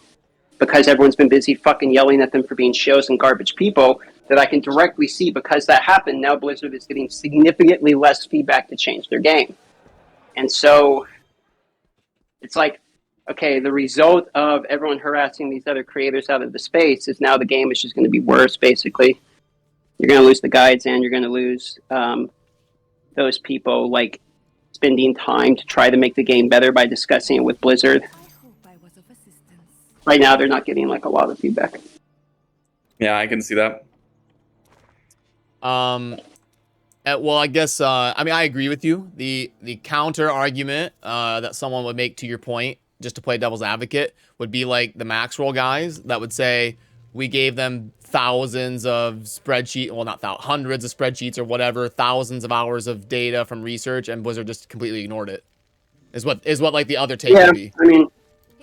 because everyone's been busy fucking yelling at them for being shows and garbage people, that I can directly see because that happened. Now Blizzard is getting significantly less feedback to change their game. And so it's like, okay, the result of everyone harassing these other creators out of the space is now the game is just going to be worse, basically. You're going to lose the guides and you're going to lose those people like spending time to try to make the game better by discussing it with Blizzard. Right now, they're not getting like a lot of feedback. Yeah, I can see that. Well, I guess I mean I agree with you. The counter argument that someone would make to your point, just to play devil's advocate, would be like the Maxroll guys that would say we gave them thousands of spreadsheet, well not hundreds of spreadsheets or whatever, thousands of hours of data from research, and Blizzard just completely ignored it. Is what like the other take would be. I mean,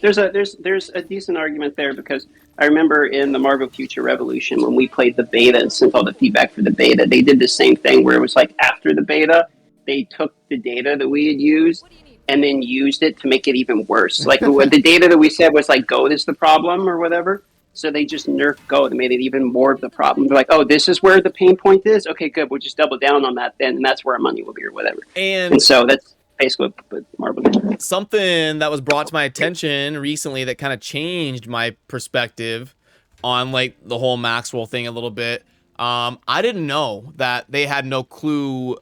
there's a decent argument there because I remember in the Marvel Future Revolution when we played the beta and sent all the feedback for the beta, they did the same thing where it was like after the beta, they took the data that we had used and then used it to make it even worse. Like the data that we said was like goat is the problem or whatever. So they just nerfed goat and made it even more of the problem. They're like, oh, this is where the pain point is? Okay, good. We'll just double down on that then, and that's where our money will be or whatever. And so that's basically what Marvel did. Something that was brought to my attention recently that kind of changed my perspective on like the whole Maxwell thing a little bit. I didn't know that they had no clue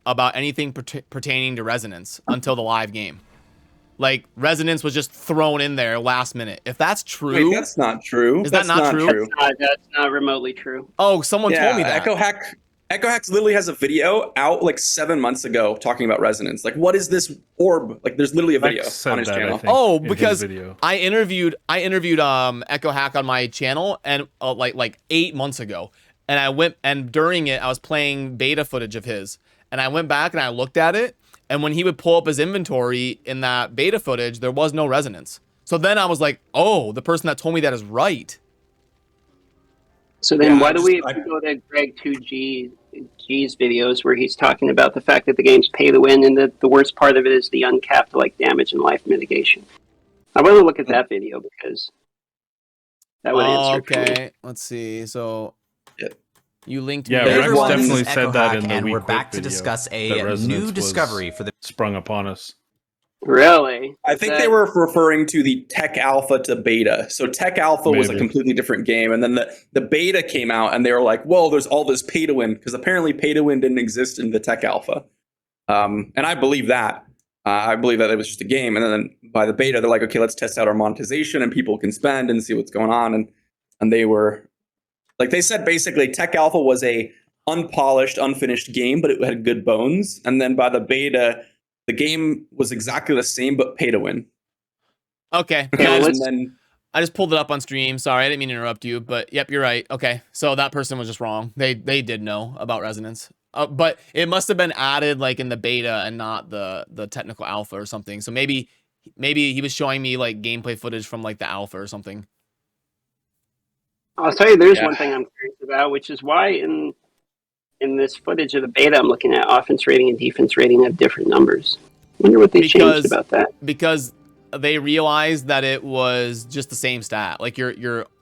about anything pertaining to resonance until the live game. Like resonance was just thrown in there last minute. If that's true, Wait, that's not true. Is that That's not true? That's not remotely true. Oh, someone told me Yeah, that. Echo Hacks literally has a video out like 7 months ago talking about resonance. Like, what is this orb? Like, there's literally a video Rex said on his that, I channel. think, Oh, in his because video. I interviewed Echo Hack on my channel and like 8 months ago, and I went and during it I was playing beta footage of his, and I went back and I looked at it, and when he would pull up his inventory in that beta footage, there was no resonance. So then I was like, oh, the person that told me that is right. So then Yeah, why do we go to Greg 2G's videos where he's talking about the fact that the game's pay to win and that the worst part of it is the uncapped like damage and life mitigation? I want to look at that video because that would answer it for me. Okay, let's see. So Yeah. you linked Yeah, me. Hey Rex everyone, this definitely is said Echo that Hack, in the and We we're Quit back to video, discuss that a resonance new was discovery for the sprung upon us. Really? I think they were referring to the Tech Alpha to Beta. So Tech Alpha was a Maybe. completely different game, and then the Beta came out, and they were like, "Whoa, there's all this pay to win," because apparently pay to win didn't exist in the Tech Alpha. And I believe that. I believe that it was just a game, and then by the Beta, they're like, "Okay, let's test out our monetization, and people can spend and see what's going on." And they were like, they said basically Tech Alpha was a unpolished, unfinished game, but it had good bones. And then by the Beta, the game was exactly the same, but pay to win. Okay. Okay, Yeah, well, I just pulled it up on stream. Sorry, I didn't mean to interrupt you, but yep, you're right. Okay, so that person was just wrong. They did know about resonance, but it must have been added like in the beta and not the technical alpha or something. So maybe he was showing me like gameplay footage from like the alpha or something. I'll tell you, there's Yeah. one thing I'm curious about, which is why in this footage of the beta I'm looking at, offense rating and defense rating have different numbers. I wonder what they changed about that. Because they realized that it was just the same stat. Like your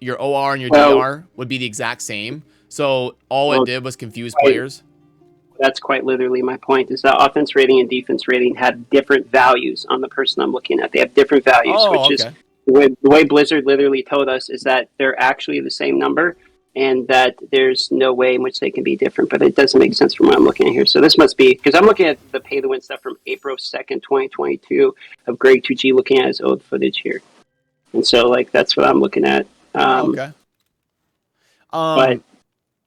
OR and your Well- DR would be the exact same. So all Well, it did was confuse right. players. That's quite literally my point, is that offense rating and defense rating have different values on the person I'm looking at. They have different values, Oh, which okay. is the way Blizzard literally told us is that they're actually the same number and that there's no way in which they can be different, but it doesn't make sense from what I'm looking at here. So this must be, because I'm looking at the pay to win stuff from April 2nd, 2022 of Greg 2G looking at his old footage here. And so like, that's what I'm looking at. Okay. But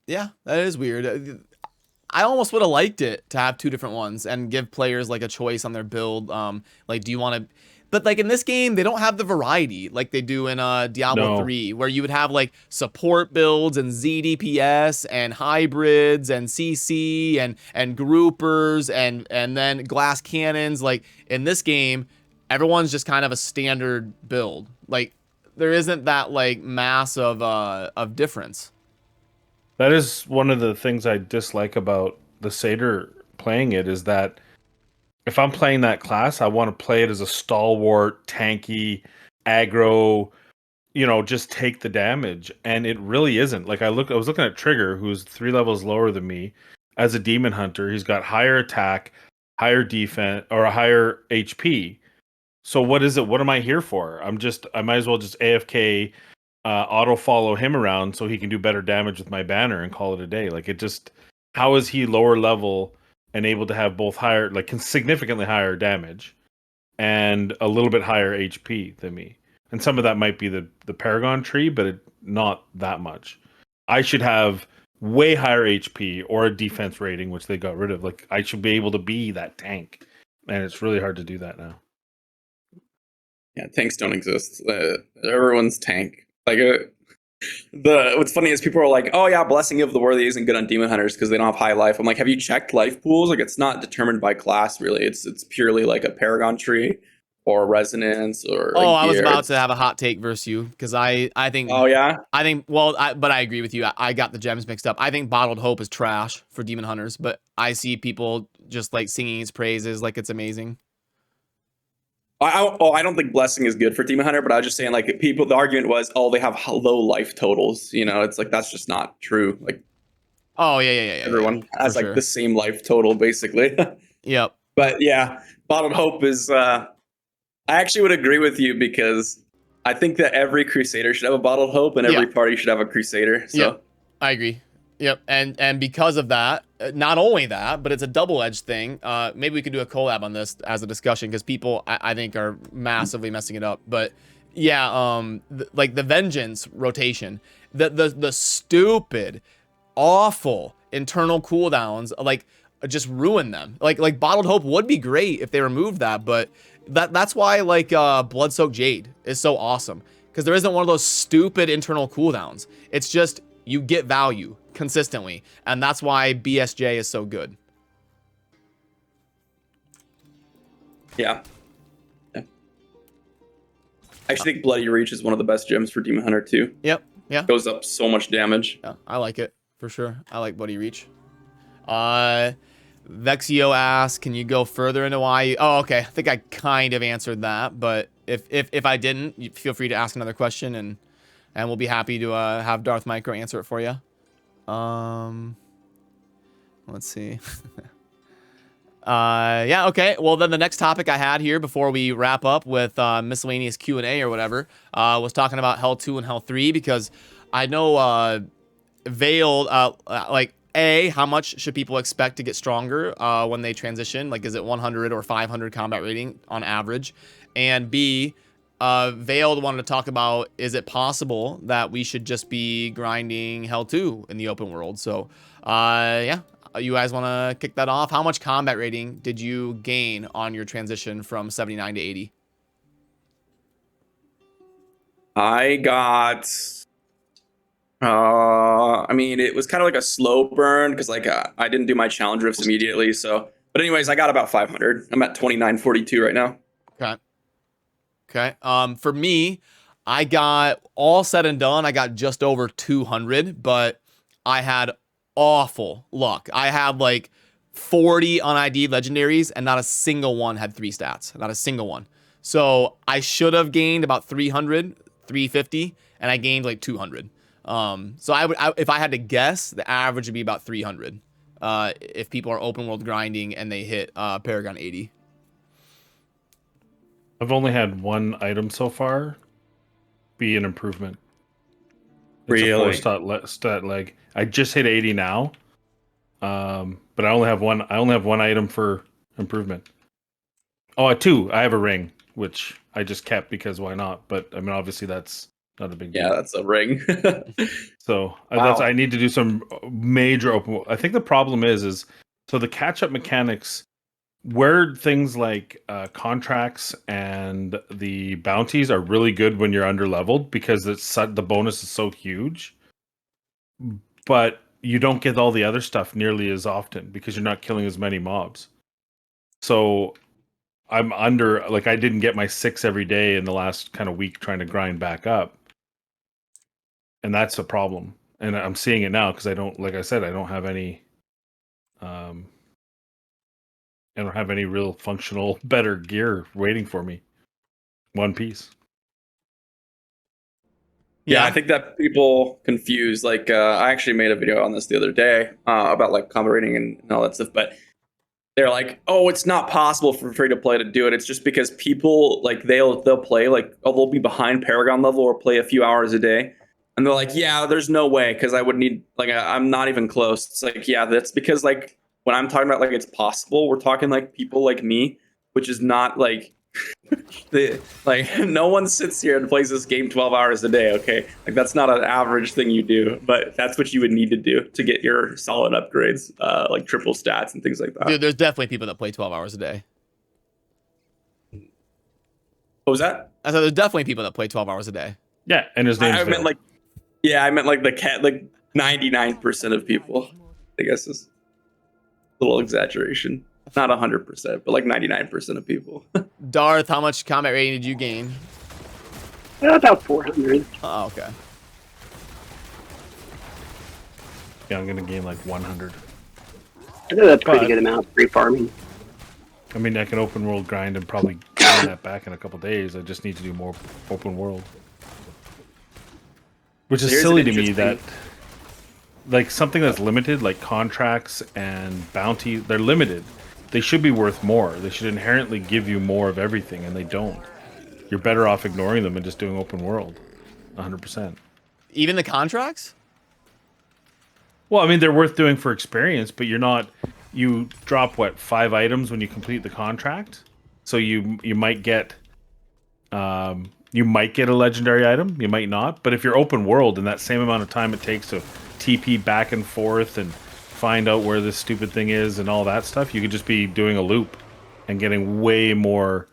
Yeah, that is weird. I almost would have liked it to have two different ones and give players like a choice on their build. Like, do you want to? But like in this game, they don't have the variety like they do in Diablo 3, where you would have like support builds and ZDPS and hybrids and CC and groupers and then glass cannons. Like in this game, everyone's just kind of a standard build. Like there isn't that like mass of difference. That is one of the things I dislike about the Satyr playing it, is that if I'm playing that class, I want to play it as a stalwart, tanky, aggro, just take the damage. And it really isn't. Like I was looking at Trigger, who's 3 levels lower than me. As a demon hunter, he's got higher attack, higher defense, or a higher HP. So what is it? What am I here for? I might as well just AFK, auto follow him around so he can do better damage with my banner and call it a day. Like how is he lower level and able to have both higher, like significantly higher damage and a little bit higher HP than me? And some of that might be the Paragon tree, but not that much. I should have way higher HP or a defense rating, which they got rid of. Like I should be able to be that tank, and it's really hard to do that now. Yeah, tanks don't exist. Everyone's tank. Like what's funny is people are like, "Oh yeah, Blessing of the Worthy isn't good on demon hunters because they don't have high life." I'm like, "Have you checked life pools? Like, it's not determined by class really. It's purely like a Paragon tree or resonance or." Oh, like I was gear. about to have a hot take versus you because I think. Oh yeah. But I agree with you. I got the gems mixed up. I think Bottled Hope is trash for demon hunters, but I see people just like singing its praises like it's amazing. I don't think Blessing is good for Demon Hunter, but I was just saying, like, the argument was, oh, they have low life totals. It's like, that's just not true. Like, Oh yeah. everyone has like the same life total, basically. Yep. But yeah, Bottled Hope is, I actually would agree with you because I think that every Crusader should have a Bottled Hope and every party should have a Crusader. So Yep. I agree. Yep, and because of that, not only that, but it's a double-edged thing. Maybe we could do a collab on this as a discussion because people, I think, are massively messing it up. But yeah, like the Vengeance rotation, the stupid, awful internal cooldowns, like just ruin them. Like Bottled Hope would be great if they removed that, but that's why like Blood-Soaked Jade is so awesome because there isn't one of those stupid internal cooldowns. It's just you get value consistently, and that's why BSJ is so good. Yeah. I actually think Bloody Reach is one of the best gems for Demon Hunter too. Yep. Yeah. Goes up so much damage. Yeah, I like it for sure. I like Bloody Reach. Vexio asks, can you go further into why? Oh, okay. I think I kind of answered that, but if I didn't, you feel free to ask another question, and we'll be happy to have Darth Micro answer it for you. Let's see. Yeah, okay. Well, then the next topic I had here before we wrap up with miscellaneous Q&A or whatever was talking about Hell 2 and Hell 3 because I know Veiled, like, how much should people expect to get stronger when they transition? Like, is it 100 or 500 combat rating on average? And B, Veiled wanted to talk about, is it possible that we should just be grinding Hell 2 in the open world? So, yeah, you guys want to kick that off? How much combat rating did you gain on your transition from 79 to 80? I got... I mean, it was kind of like a slow burn because like I didn't do my challenge rifts immediately. So, but anyways, I got about 500. I'm at 2942 right now. Okay. Okay. For me, I got all said and done. I got just over 200, but I had awful luck. I had like 40 unID legendaries, and not a single one had 3 stats. Not a single one. So I should have gained about 300, 350, and I gained like 200. So if I had to guess, the average would be about 300. If people are open world grinding and they hit Paragon 80. I've only had one item so far be an improvement. It's Really? a 4-stat leg. I just hit 80 now, but I only have one. I only have one item for improvement. Oh, 2. I have a ring, which I just kept because why not? But I mean, obviously that's not a big deal. Yeah, that's a ring. So Wow. I need to do some major open. I think the problem is so the catch up mechanics where things like contracts and the bounties are really good when you're under leveled because the bonus is so huge, but you don't get all the other stuff nearly as often because you're not killing as many mobs. So I'm under, like, I didn't get my 6 every day in the last kind of week trying to grind back up. And that's a problem. And I'm seeing it now because I don't, like I said, I don't have any real functional better gear waiting for me. One piece. Yeah, I think that people confuse, like, I actually made a video on this the other day about like combat rating and all that stuff, but they're like, oh, it's not possible for free to play to do it. It's just because people, like, they'll play, like, oh, they'll be behind Paragon level or play a few hours a day. And they're like, yeah, there's no way because I would need, like, I'm not even close. It's like, yeah, that's because, like, when I'm talking about, like, it's possible, we're talking, like, people like me, which is not, like, no one sits here and plays this game 12 hours a day, okay? Like, that's not an average thing you do, but that's what you would need to do to get your solid upgrades, like triple stats and things like that. Dude, there's definitely people that play 12 hours a day. What was that? I said there's definitely people that play 12 hours a day. Yeah, and his name's I meant like, yeah, I meant like the cat, like 99% of people. I guess is a little exaggeration. Not 100%, but like 99% of people. Darth, how much combat rating did you gain? About 400. Oh, okay. Yeah, I'm gonna gain like 100. I think that's a pretty But- good amount free farming. I mean, I can open world grind and probably gain that back in a couple days. I just need to do more open world. Which is Here's silly an to me that, interesting- like, something that's limited, like contracts and bounty, they're limited. They should be worth more. They should inherently give you more of everything, and they don't. You're better off ignoring them and just doing open world. 100%. Even the contracts? Well, I mean, they're worth doing for experience, but you're not. You drop what 5 items when you complete the contract, so you might get, a legendary item. You might not, but if you're open world and that same amount of time it takes to TP back and forth and find out where this stupid thing is and all that stuff, you could just be doing a loop and getting way more,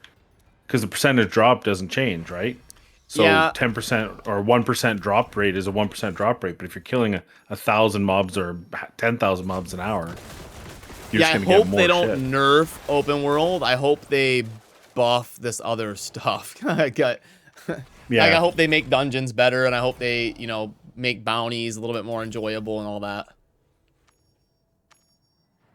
because the percentage drop doesn't change, right? So Yeah. 10% or 1% drop rate is a 1% drop rate. But if you're killing 1,000 mobs or 10,000 mobs an hour, you're Yeah, I just gonna hope get more they don't shit. nerf open world. I hope they buff this other stuff. Yeah. Like, I hope they make dungeons better, and I hope they, you know, make bounties a little bit more enjoyable and all that.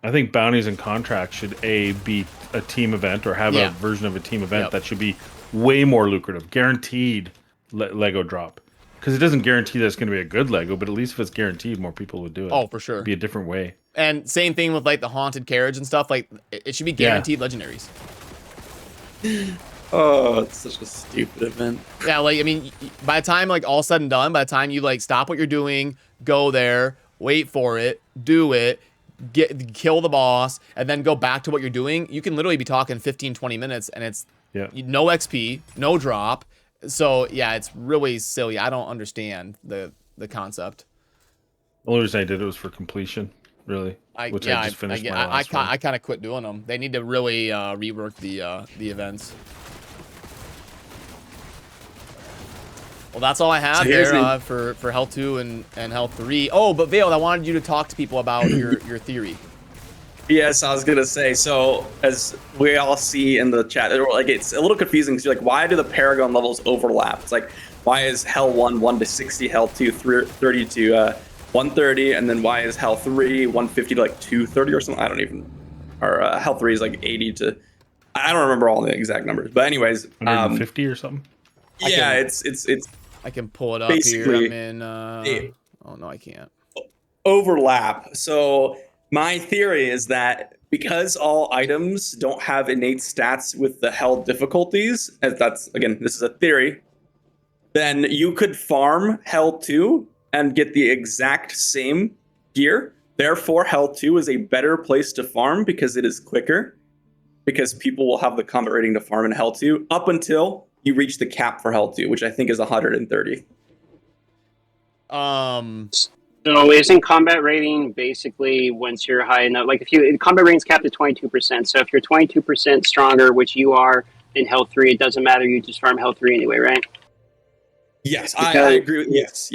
I think bounties and contracts should be a team event or have Yeah. a version of a team event Yep. that should be way more lucrative, guaranteed Lego drop. Because it doesn't guarantee that it's going to be a good Lego, but at least if it's guaranteed, more people would do it. Oh, for sure. It'd be a different way. And same thing with like the haunted carriage and stuff. Like, it should be guaranteed legendaries. Oh, it's such a stupid event. Yeah, like, I mean, by the time like all said and done, by the time you like stop what you're doing, go there, wait for it, do it, kill the boss, and then go back to what you're doing, you can literally be talking 15, 20 minutes, and it's no XP, no drop. So yeah, it's really silly. I don't understand the concept. The only reason I did it was for completion, really. I just finished my last one. I kind of quit doing them. They need to really rework the events. Well, that's all I have there for Hell 2 and Hell 3. Oh, but Vale, I wanted you to talk to people about your theory. Yes, I was gonna say. So as we all see in the chat, like it's a little confusing because you're like, why do the Paragon levels overlap? It's like, why is Hell 1 to 60, Hell 2 30 to 130, and then why is Hell 3 150 to like 230 or something? I don't even. Or Hell 3 is like 80 to. I don't remember all the exact numbers, but anyways, 150 or something. Yeah, it's. I can pull it up here. I'm in. Oh no, I can't. Overlap. So my theory is that because all items don't have innate stats with the hell difficulties, as that's again, this is a theory, then you could farm Hell 2 and get the exact same gear. Therefore, Hell 2 is a better place to farm because it is quicker. Because people will have the combat rating to farm in Hell 2 up until you reach the cap for Hell 2, which I think is 130. So isn't combat rating basically once you're high enough? Like if combat rating's capped at 22%. So if you're 22% stronger, which you are in Hell 3, it doesn't matter. You just farm Hell 3 anyway, right? Yes, I agree. Yes.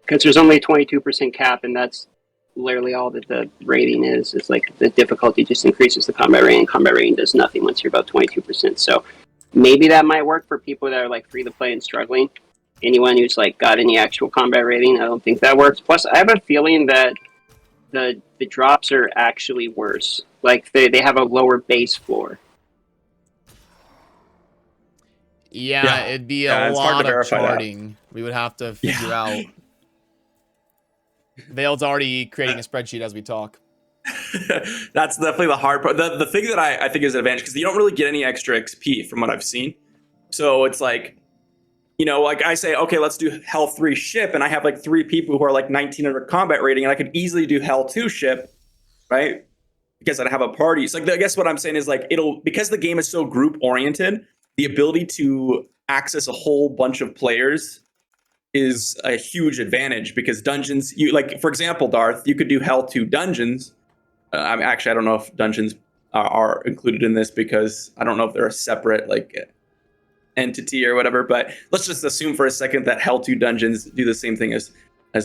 Because there's only a 22% cap, and that's literally all that the rating is. It's like the difficulty just increases the combat rating. Combat rating does nothing once you're about 22%. So maybe that might work for people that are like free to play and struggling. Anyone who's like got any actual combat rating, I don't think that works. Plus, I have a feeling that the drops are actually worse. Like they have a lower base floor. Yeah, it'd be a lot of charting. We would have to figure out. Vale's already creating a spreadsheet as we talk. That's definitely the hard part. The thing that I think is an advantage, because you don't really get any extra XP from what I've seen. So it's like, you know, like I say, okay, let's do Hell 3 ship, and I have like 3 people who are like 1900 combat rating, and I could easily do Hell 2 ship, right? Because I'd have a party. So like, I guess what I'm saying is like, because the game is so group oriented, the ability to access a whole bunch of players is a huge advantage, because dungeons, you like, for example, Darth, you could do Hell 2 dungeons. I mean, actually, I don't know if dungeons are included in this, because I don't know if they're a separate like entity or whatever, but let's just assume for a second that Hell 2 dungeons do the same thing as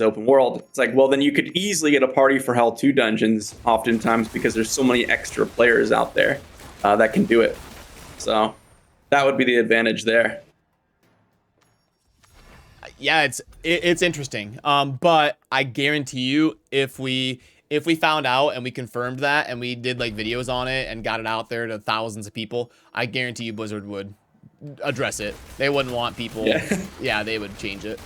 open world. It's like, well, then you could easily get a party for Hell 2 dungeons oftentimes, because there's so many extra players out there that can do it. So that would be the advantage there. Yeah, it's interesting. But I guarantee you, if we found out and we confirmed that and we did like videos on it and got it out there to thousands of people, I guarantee you Blizzard would address it. They wouldn't want people. Yeah, they would change it.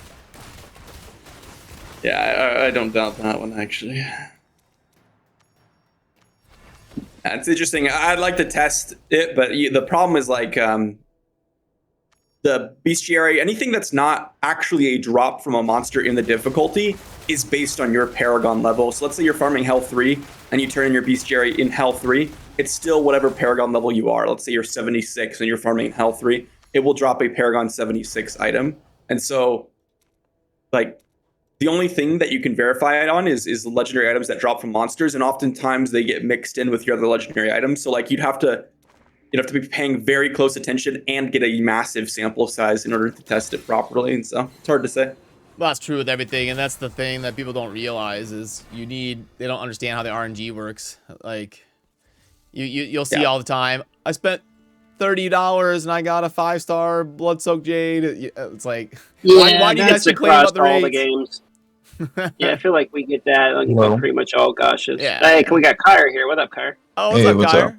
Yeah, I don't doubt that one, actually. It's interesting. I'd like to test it, but the problem is like, the bestiary, anything that's not actually a drop from a monster in the difficulty is based on your Paragon level. So let's say you're farming Hell 3 and you turn in your bestiary in Hell 3, it's still whatever Paragon level you are. Let's say you're 76 and you're farming in Hell 3, it will drop a Paragon 76 item. And so, like, the only thing that you can verify it on is legendary items that drop from monsters, and oftentimes they get mixed in with your other legendary items. So like you'd have to be paying very close attention and get a massive sample size in order to test it properly. And so it's hard to say. Well, that's true with everything, and that's the thing that people don't realize is they don't understand how the RNG works. Like, you'll see all the time, I spent $30 and I got a 5-star blood-soaked jade. It's like, why do you guys complain about the all rates? the games? Yeah, I feel like we get that on Well, pretty much all goshes. Yeah. Hey, we got Kyre here. What up, Kyre? Oh, what's Hey, up, what's Kyre? up?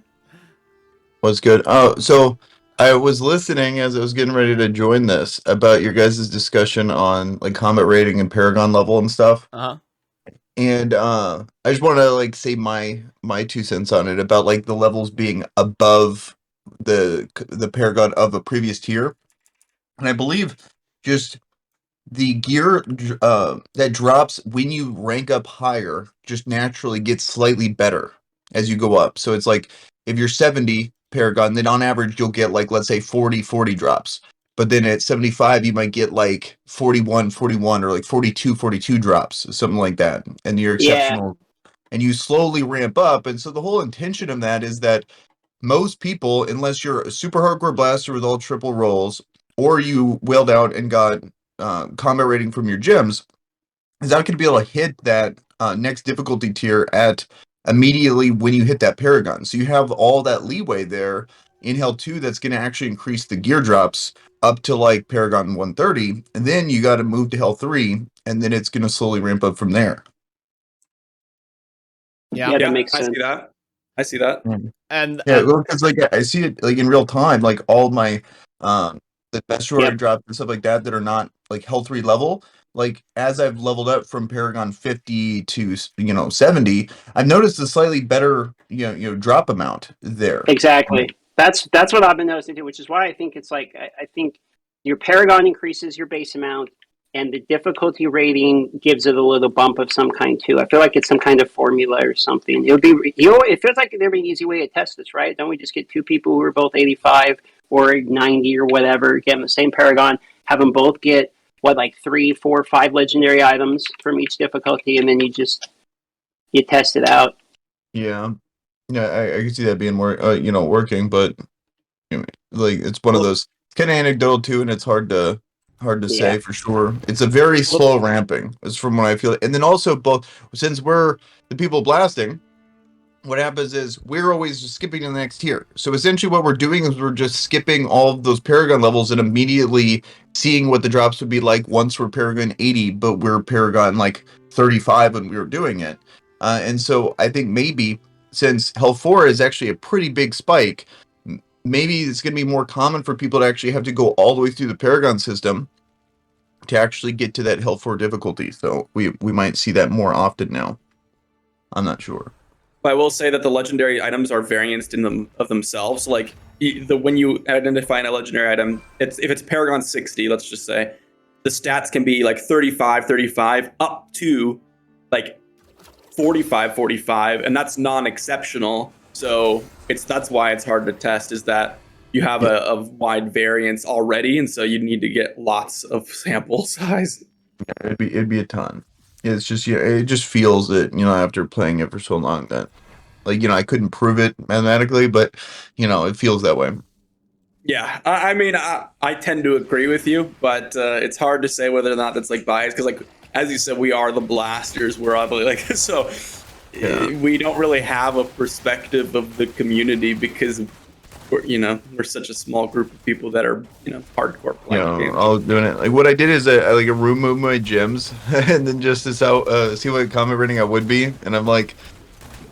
What's good? Oh, so I was listening as I was getting ready to join this about your guys' discussion on like combat rating and Paragon level and stuff. Uh-huh. And I just want to like say my 2 cents on it about like the levels being above the Paragon of a previous tier. And I believe just the gear that drops when you rank up higher just naturally gets slightly better as you go up. So it's like if you're 70 Paragon, then on average you'll get like, let's say 40 drops. But then at 75 you might get like 41 or like 42 drops, something like that. And you're exceptional. And you slowly ramp up. And so the whole intention of that is that most people, unless you're a super hardcore blaster with all triple rolls, or you whaled out and got combat rating from your gems, is not going to be able to hit that next difficulty tier at immediately when you hit that Paragon. So you have all that leeway there in Hell 2 that's going to actually increase the gear drops up to like Paragon 130, and then you got to move to Hell 3, and then it's going to slowly ramp up from there. Yeah, that makes sense. I see that. And Yeah, well, because like I see it like in real time, like all my the best story drops and stuff like that are not like Hell 3 level. Like as I've leveled up from Paragon 50 to 70, I've noticed a slightly better drop amount there. Exactly. That's what I've been noticing too, which is why I think it's like I think your Paragon increases your base amount, and the difficulty rating gives it a little bump of some kind too. I feel like it's some kind of formula or something. It would be it feels like there'd be an easy way to test this, right? Don't we just get 2 people who are both 85 or 90 or whatever, get them the same Paragon, have them both get like 3, 4, 5 legendary items from each difficulty, and then you test it out. Yeah, I can see that being more working, but like it's one of those. It's kind of anecdotal too, and it's hard to say for sure. It's a very slow ramping, is from what I feel. And then also both, since we're the people blasting, what happens is we're always just skipping to the next tier. So essentially what we're doing is we're just skipping all of those Paragon levels and immediately seeing what the drops would be like once we're Paragon 80, but we're Paragon like 35 when we were doing it. And so I think maybe since Hell 4 is actually a pretty big spike, maybe it's going to be more common for people to actually have to go all the way through the Paragon system to actually get to that Hell 4 difficulty. So we might see that more often now. I'm not sure. I will say that the legendary items are variants in them of themselves. Like when you identify a legendary item, if it's Paragon 60, let's just say, the stats can be like 35 up to like 45, and that's non-exceptional. So that's why it's hard to test, is that you have a wide variance already, and so you need to get lots of sample size. Yeah, it'd be a ton. It's just it just feels that after playing it for so long that like I couldn't prove it mathematically, but it feels that way. Yeah, I mean I tend to agree with you, but it's hard to say whether or not that's like biased, because like as you said, we are the blasters. We're obviously like so. Yeah. We don't really have a perspective of the community because we're such a small group of people that are hardcore playing games. All doing it. Like what I did is I like remove my gems and then just to see what comment rating I would be, and I'm like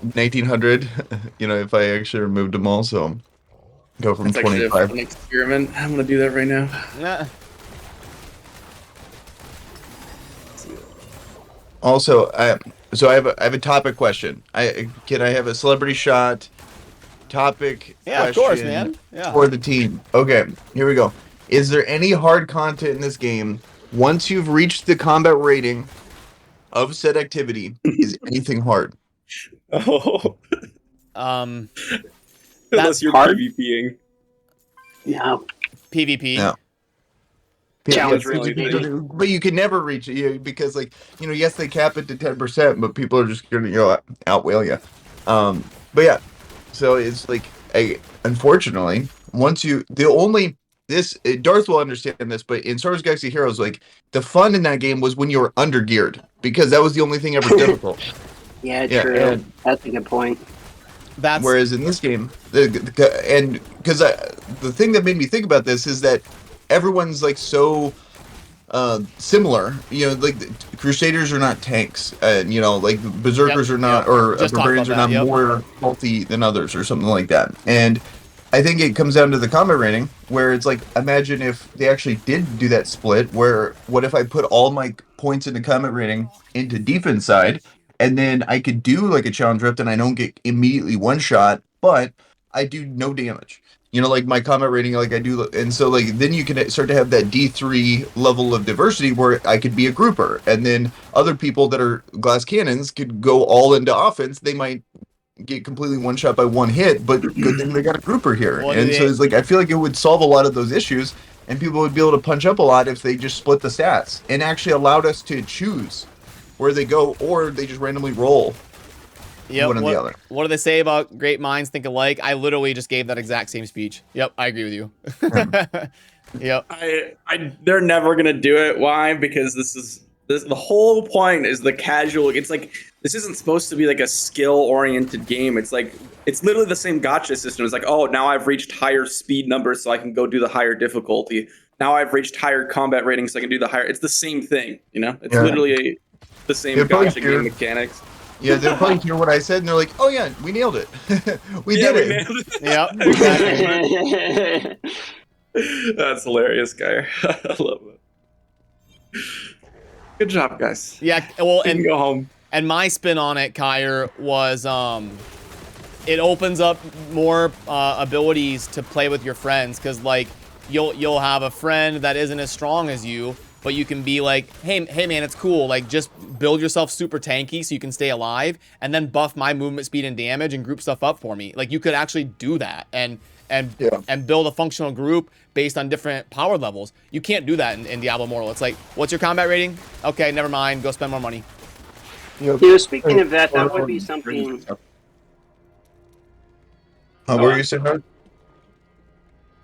1900. If I actually removed them all, so go from 25. An experiment. I'm gonna do that right now. Yeah. Also, I have a topic question. Can I have a celebrity shot topic? Yeah, question of course, man. Yeah. For the team. Okay, here we go. Is there any hard content in this game once you've reached the combat rating of said activity? Is anything hard? Oh, Um, unless you're hard? PvPing. No. PvP. No. Challenge Yes, really, but baby. but you can never reach it because, like, yes, they cap it to 10%, but people are just gonna outwhale you. But yeah, so it's like, unfortunately, once you the only this Darth will understand this, but in Star Wars Galaxy Heroes, like, the fun in that game was when you were undergeared because that was the only thing ever difficult. Yeah, Yeah, true. and That's a good point. That's whereas in this game, and because the thing that made me think about this is that everyone's like so similar. Like the Crusaders are not tanks, and like Berserkers Yep, are not, yep. or Just talked Barbarians are about not that, yep. more faulty than others, or something like that. And I think it comes down to the combat rating, where it's like, imagine if they actually did do that split, where what if I put all my points into combat rating into defense side, and then I could do like a challenge rift and I don't get immediately one shot, but I do no damage. Like my combat rating, like I do, and so like then you can start to have that D3 level of diversity where I could be a grouper, and then other people that are glass cannons could go all into offense. They might get completely one shot by one hit, but good thing they got a grouper here. Well, And so it's like, I feel like it would solve a lot of those issues, and people would be able to punch up a lot if they just split the stats and actually allowed us to choose where they go, or they just randomly roll one or the other. What do they say about great minds think alike? I literally just gave that exact same speech. Yep, I agree with you. Yep. They're never gonna do it. Why? Because the whole point is the casual. It's like, this isn't supposed to be like a skill-oriented game. It's like, it's literally the same gotcha system. It's like, oh, now I've reached higher speed numbers, so I can go do the higher difficulty. Now I've reached higher combat ratings, so I can do the higher. It's the same thing, It's literally the same gotcha game mechanics. Yeah, they'll probably hear what I said, and they're like, "Oh yeah, we nailed it. we did it." Yep. Exactly. That's hilarious, guy. I love it. Good job, guys. Yeah. Well, You can and go home. And my spin on it, Kyr, was it opens up more abilities to play with your friends, because like you'll have a friend that isn't as strong as you, but you can be like, hey man, it's cool, like just build yourself super tanky so you can stay alive, and then buff my movement speed and damage and group stuff up for me. Like, you could actually do that and build a functional group based on different power levels. You can't do that in Diablo Immortal. It's like, what's your combat rating? Okay, never mind, go spend more money. Speaking of that, that would be something. What were you saying, Mark?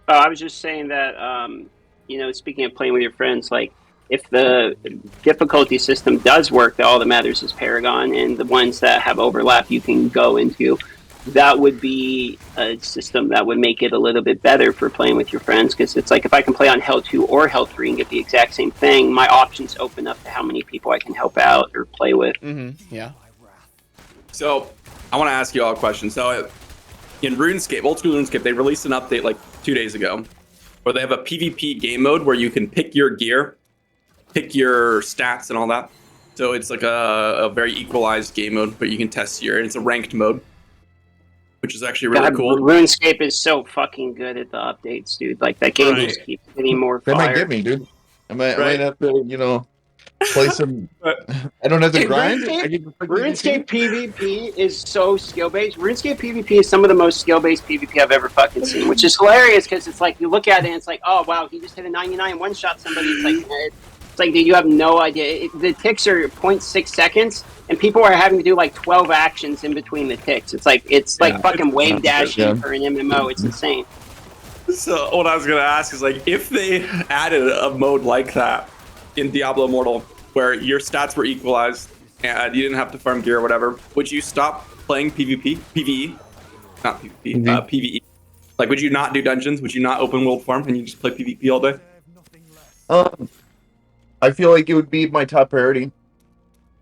I was just saying that, speaking of playing with your friends, like, if the difficulty system does work, that all that matters is Paragon, and the ones that have overlap you can go into. That would be a system that would make it a little bit better for playing with your friends, because it's like, if I can play on Hell 2 or Hell 3 and get the exact same thing, my options open up to how many people I can help out or play with. Mm-hmm. Yeah. So, I want to ask you all a question. So, in RuneScape, old school RuneScape, they released an update like 2 days ago, where they have a PvP game mode where you can pick your gear, pick your stats and all that. So it's like a very equalized game mode, but you can test your, and it's a ranked mode, which is actually really cool. RuneScape is so fucking good at the updates, dude. Like, that game just keeps getting more fire. They might get me, dude. I might have to, play some. I don't have to grind. RuneScape PvP is so skill-based. RuneScape PvP is some of the most skill-based PvP I've ever fucking seen, which is hilarious, because it's like, you look at it and it's like, oh wow, he just hit a 99 one-shot somebody. It's like, dude, you have no idea. The ticks are 0.6 seconds, and people are having to do like 12 actions in between the ticks. It's like fucking wave dashing for an MMO. It's insane. So what I was gonna ask is, like, if they added a mode like that in Diablo Immortal, where your stats were equalized and you didn't have to farm gear or whatever, would you stop playing PvE? Not PvP, PvE. Like, would you not do dungeons? Would you not open world farm and you just play PvP all day? I feel like it would be my top priority.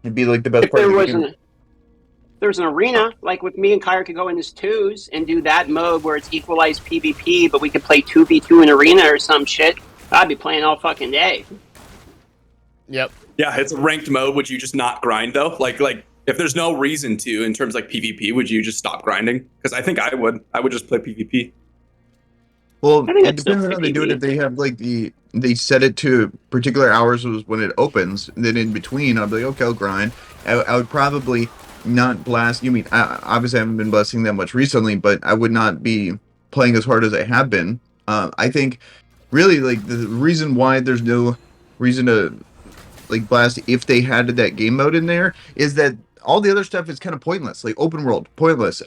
It'd be like the best If part there of the was game. there's an arena, like with me and Kyra could go in as twos and do that mode where it's equalized PvP, but we could play 2v2 in arena or some shit. I'd be playing all fucking day. Yep. Yeah, it's a ranked mode. Would you just not grind though? Like if there's no reason to, in terms like PvP, would you just stop grinding? Because I think I would. I would just play PvP. Well, I think it it's still depends on how they do it. If PvP. they have like they set it to particular hours was when it opens, and then in between, I'll be like, okay, I'll grind. I would probably not blast. You mean obviously I haven't been blasting that much recently, but I would not be playing as hard as I have been. I think really like the reason why there's no reason to like blast if they had that game mode in there is that all the other stuff is kind of pointless, like open world pointless,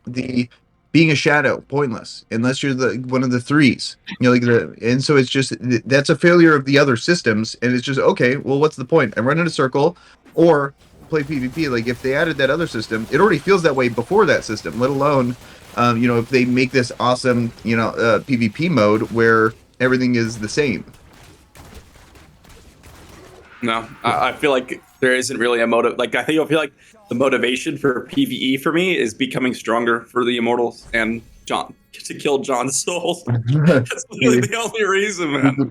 the being a shadow pointless unless you're the one of the threes, you know, like the, and so it's just that's a failure of the other systems, and it's just okay, well what's the point? I run in a circle or play PvP. Like if they added that other system, it already feels that way before that system, let alone you know, if they make this awesome, you know, PvP mode where everything is the same. No, I feel like there isn't really a motive. Like I feel like the motivation for PVE for me is becoming stronger for the Immortals and John to kill John's souls. That's literally the only reason, man.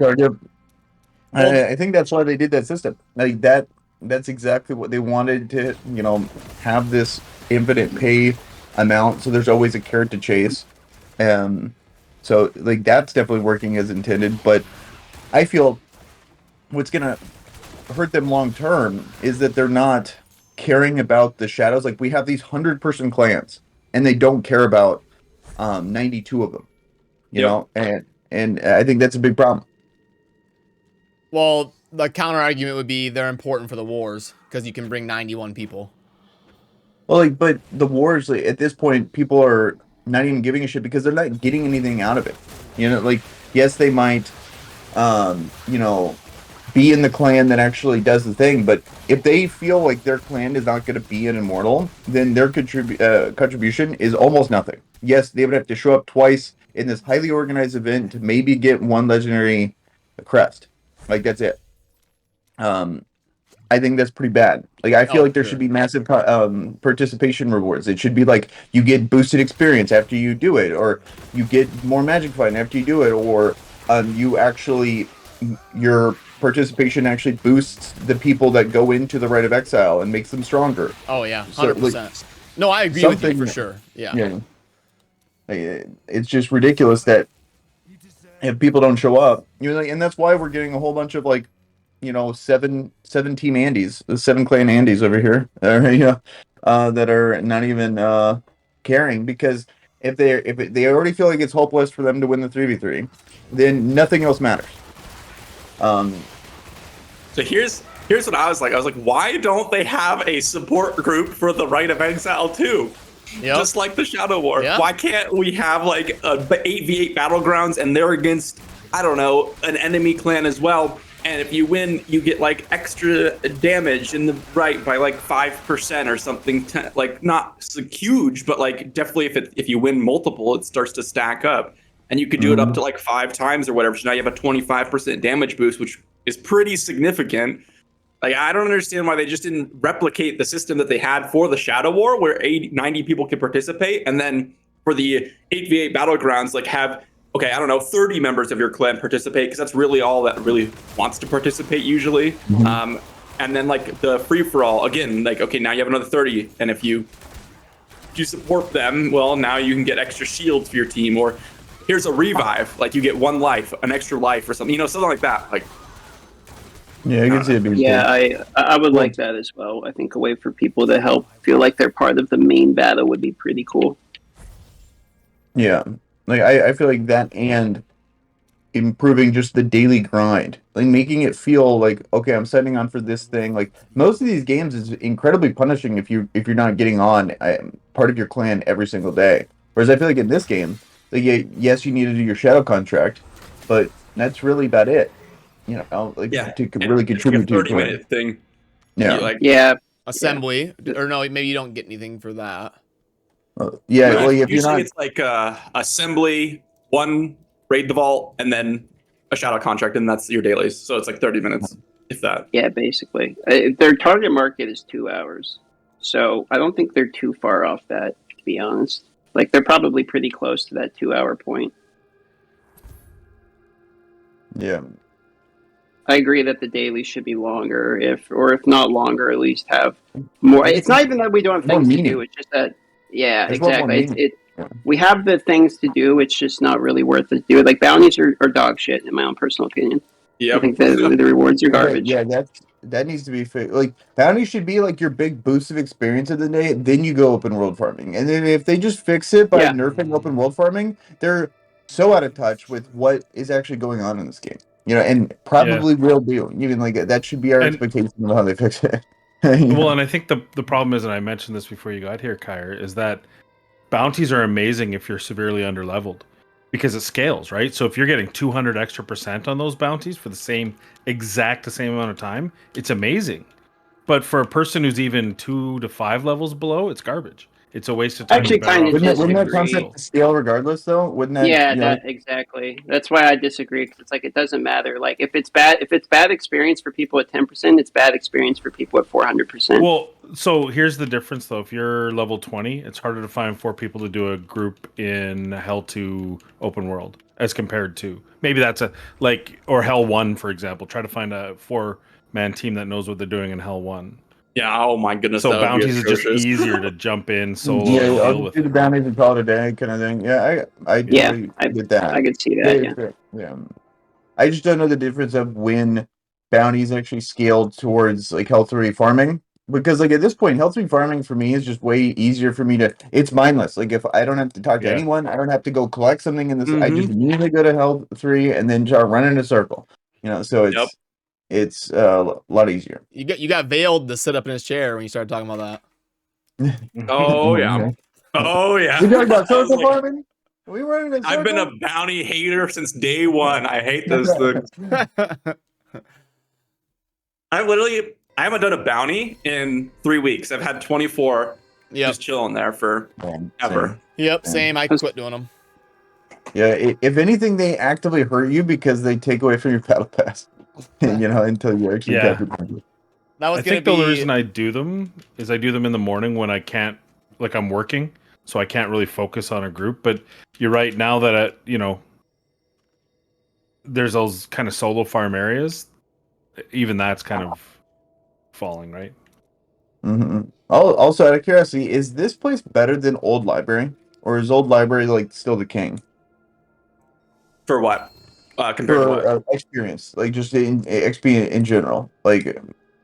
I think that's why they did that system. Like that. That's exactly what they wanted to, you know, have this infinite pay amount. So there's always a carrot to chase. So like that's definitely working as intended. But I feel what's gonna hurt them long term is that they're not caring about the shadows. Like we have these 100-person clans, and they don't care about 92 of them. You know, and I think that's a big problem. Well, the counter argument would be they're important for the wars because you can bring 91 people. Well, like, but the wars, like, at this point, people are not even giving a shit because they're not getting anything out of it. You know, like, yes, they might, you know, be in the clan that actually does the thing, but if they feel like their clan is not going to be an immortal, then their contribution is almost nothing. Yes, they would have to show up twice in this highly organized event to maybe get one legendary crest. Like, that's it. I think that's pretty bad. Like I feel like there should be massive participation rewards. It should be like you get boosted experience after you do it, or you get more magic fighting after you do it, or you actually your participation actually boosts the people that go into the Rite of Exile and makes them stronger. Oh yeah, 100%. So, like, no, I agree with you for sure. Yeah. Yeah. Like, it's just ridiculous that if people don't show up, you know, like, and that's why we're getting a whole bunch of like, you know, seven team Andes, the 7 clan Andes over here, you know, that are not even caring, because if they already feel like it's hopeless for them to win the 3v3, then nothing else matters. So here's what I was like, why don't they have a support group for the Rite of Exile too? Yep. Just like the Shadow War. Yep. Why can't we have like a 8v8 battlegrounds and they're against, I don't know, an enemy clan as well? And if you win, you get like extra damage in the right by like 5% or something. Like not huge, but like definitely if you win multiple, it starts to stack up. And you could do it up to like 5 times or whatever. So now you have a 25% damage boost, which is pretty significant. Like, I don't understand why they just didn't replicate the system that they had for the Shadow War, where 90 people could participate. And then for the 8v8 battlegrounds, like have, okay, I don't know, 30 members of your clan participate, because that's really all that really wants to participate usually. And then like the free-for-all, again, like, okay, now you have another 30. And if you support them, well, now you can get extra shields for your team. Or here's a revive, like you get 1 life, an extra life or something, you know, something like that. Like, Yeah, I can see it being Yeah, I would like that as well. I think a way for people to help feel like they're part of the main battle would be pretty cool. Yeah, like I feel like that, and improving just the daily grind, like making it feel like, okay, I'm setting on for this thing. Like most of these games is incredibly punishing if you're not getting on part of your clan every single day. Whereas I feel like in this game, like yes, you need to do your shadow contract, but that's really about it. You know, like to really contribute to your 30-minute thing. Yeah, Like, Yeah, Assembly, or no, maybe you don't get anything for that. yeah. Well, if you're usually not, it's like assembly, 1 raid the vault, and then a shadow contract, and that's your dailies. So it's like 30 minutes, if that. yeah, basically. Their target market is 2 hours. So I don't think they're too far off that, to be honest. Like, they're probably pretty close to that 2-hour point. yeah. I agree that the dailies should be longer, if not longer, at least have more. It's not even that we don't have More things to meaning. do. It's just that, yeah, There's a lot more exactly. meaning. we have the things to do. It's just not really worth it to do. Like bounties are dog shit, in my own personal opinion. I think the rewards are garbage. Yeah, that needs to be like bounty should be like your big boost of experience of the day. Then you go open world farming, and then if they just fix it by Yeah. nerfing open world farming, they're so out of touch with what is actually going on in this game. You know, and probably will do. Even like that should be our expectation of how they fix it. Well, and I think the problem is, and I mentioned this before you got here, Kyre, is that bounties are amazing if you're severely underleveled because it scales, right? So if you're getting 200 extra % on those bounties for the same amount of time, it's amazing. But for a person who's even 2 to 5 levels below, it's garbage. It's a waste of time. Actually, kind of wouldn't that disagree. concept scale regardless, though? Wouldn't that? Yeah, You know, exactly. That's why I disagree. Cause it's like it doesn't matter. Like if it's bad experience for people at 10%, it's bad experience for people at 400%. Well, so here's the difference, though. If you're level 20, it's harder to find 4 people to do a group in Hell 2 open world as compared to maybe that's or Hell 1, for example. Try to find a 4-man team that knows what they're doing in Hell 1. Yeah. Oh my goodness. So that would be bounties is just atrocious. easier to jump in solo yeah, and I'll deal with do the it. bounties and call it a day, kind of thing. Yeah, I totally get that. I could see that. Yeah. I just don't know the difference of when bounties actually scaled towards like Health 3 farming. Because like at this point, Health 3 farming for me is just way easier for me to it's mindless. Like if I don't have to talk to anyone, I don't have to go collect something in this. I just immediately go to Health 3 and then just run in a circle. You know, so it's a lot easier. You got veiled to sit up in his chair when you started talking about that. Oh yeah. Oh yeah. We talking about circle farming? We running in a circle? I've been a bounty hater since day one. I hate those things. I haven't done a bounty in 3 weeks. I've had 24 just chilling there for ever. Yep, same. I quit doing them. Yeah, if anything, they actively hurt you because they take away from your battle pass. You know, until you actually capture them. I think the only reason I do them is I do them in the morning when I can't, like I'm working, so I can't really focus on a group. But you're right, now that there's those kind of solo farm areas, even that's kind of falling, right? Mm-hmm. Also, out of curiosity, is this place better than Old Library, or is Old Library like still the king? For what? Compared to what? Experience, like just in XP in general. Like,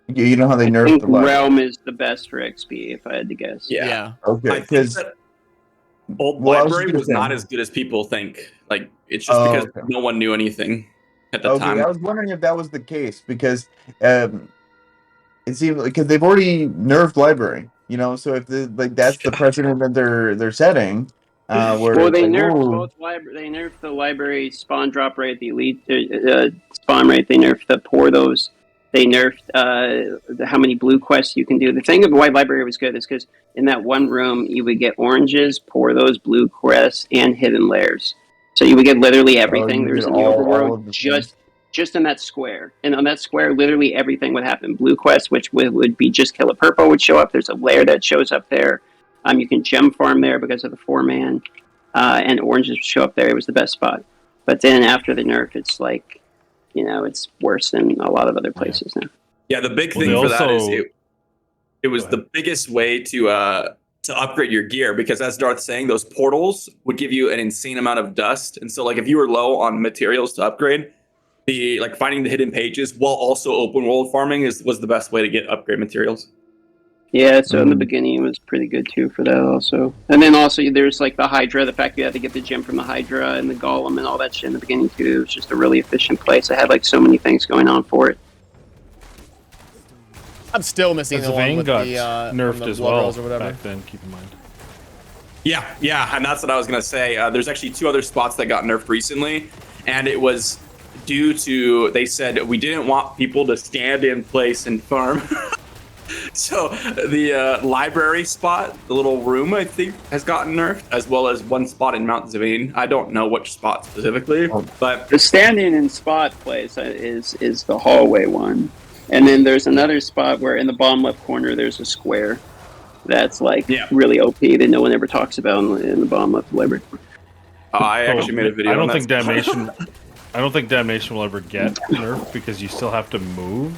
you know how they I nerfed think the library. Realm is the best for XP, if I had to guess. Yeah. Okay, because Old Library was not as good as people think. Like, it's just because no one knew anything at the time. I was wondering if that was the case because it seemed because they've already nerfed library, you know. So if that's the precedent that they're setting, where they nerfed both library. They nerfed the library spawn drop rate, the elite spawn rate. They nerfed the pour those. They nerfed how many blue quests you can do. The thing of why library was good is because in that one room you would get oranges, pour those, blue quests, and hidden lairs. So you would get literally everything. There was in the overworld just in that square, and on that square, literally everything would happen. Blue quest, which would be just kill a purple, would show up. There's a lair that shows up there. You can gem farm there because of the 4-man, and oranges would show up there. It was the best spot. But then after the nerf, it's like, you know, it's worse than a lot of other places now. Yeah, the big thing for that is it was the biggest way to upgrade your gear, because as Darth's saying, those portals would give you an insane amount of dust. And so like if you were low on materials to upgrade, finding the hidden pages while also open world farming was the best way to get upgrade materials. Yeah, so in the beginning it was pretty good too for that also. And then also there's like the Hydra, the fact you had to get the gem from the Hydra and the Golem and all that shit in the beginning too. It was just a really efficient place. It had like so many things going on for it. I'm still missing the one with the nerfed as well or whatever. Back then, keep in mind. Yeah, and that's what I was gonna say. There's actually 2 other spots that got nerfed recently, and it was due to, they said we didn't want people to stand in place and farm. So the library spot, the little room, I think, has gotten nerfed, as well as one spot in Mount Zavine. I don't know which spot specifically, but the standing in spot place is the hallway one, and then there's another spot where in the bottom left corner there's a square that's like really OP that no one ever talks about in the bottom left library. I actually made a video. I don't think Damnation will ever get nerfed because you still have to move.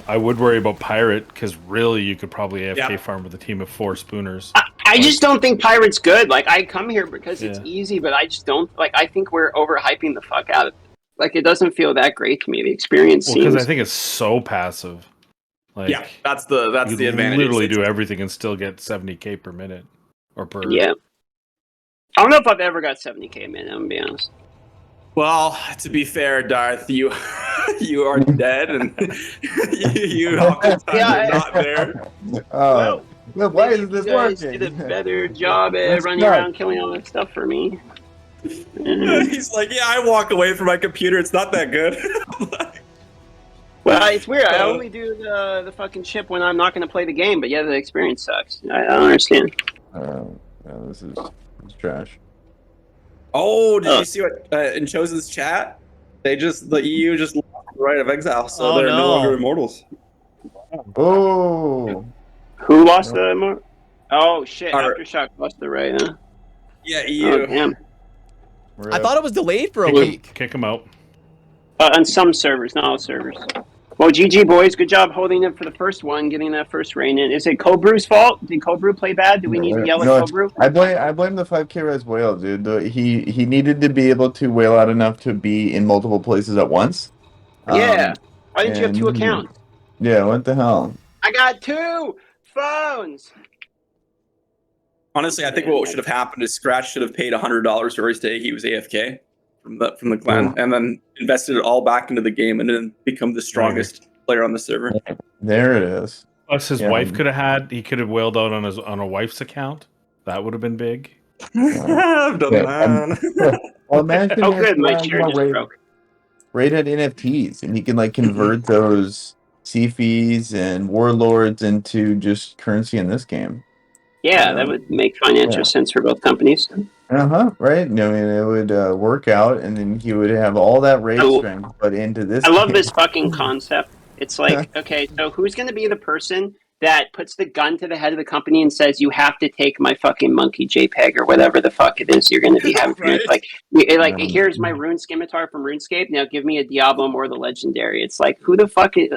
I would worry about Pirate because really you could probably AFK farm with a team of 4 spooners. I I just don't think Pirate's good. Like, I come here because it's Yeah. easy, but I just don't like. I think we're overhyping the fuck out of it. Like, it doesn't feel that great to me. The experience Well, because seems. I think it's so passive. Like, Yeah, that's the you advantage. literally It's- do everything and still get 70k per minute or per. Yeah. I don't know if I've ever got 70k a minute. I'm gonna be honest. Well, to be fair, Darth, you you are dead, and you oftentimes Yeah, are not there. Well, why maybe isn't if you this guys working? did a better job at Let's running start. around killing all that stuff for me. He's like, yeah, I walk away from my computer. It's not that good. Well, it's weird. I only do the fucking chip when I'm not going to play the game, but yeah, the experience sucks. I don't understand. This is trash. Oh, did you see what in Chosen's chat? The EU just lost the right of exile, so Oh, they're no no. longer immortals. Oh, Who lost the more? Oh shit! Our- Aftershock lost the right, huh? Yeah, Oh EU. damn! I thought it was delayed for a Kick him, week. kick him out. On some servers, not all servers. Well, GG boys, good job holding it for the first one, getting that first rain in. Is it Cold Brew's fault? Did Cold Brew play bad? Do we need to yell at Cold Brew? I blame the 5K res whale, dude. He needed to be able to whale out enough to be in multiple places at once. Yeah. Why didn't you have two and- accounts? Yeah, what the hell? I got two phones. Honestly, I think what should have happened is Scratch should have paid $100 for his day he was AFK from the clan, and then invested it all back into the game, and then become the strongest player on the server. There it is. Plus, his Yeah. wife could have he could have whaled out on a wife's account. That would have been big. I've done that. Well, imagine Oh, if, good. My you chair know, just broke. Raid had NFTs, and he can like convert those CFs and warlords into just currency in this game. Yeah, that would make financial sense for both companies. Right. No, I mean, it would work out, and then he would have all that raid strength, but into this. I love game. this fucking concept. It's like, okay, so who's going to be the person that puts the gun to the head of the company and says, you have to take my fucking monkey JPEG or whatever the fuck it is you're going to be having? Right. Here's my rune scimitar from RuneScape. Now give me a Diablo or the Legendary. It's like, who the fuck is,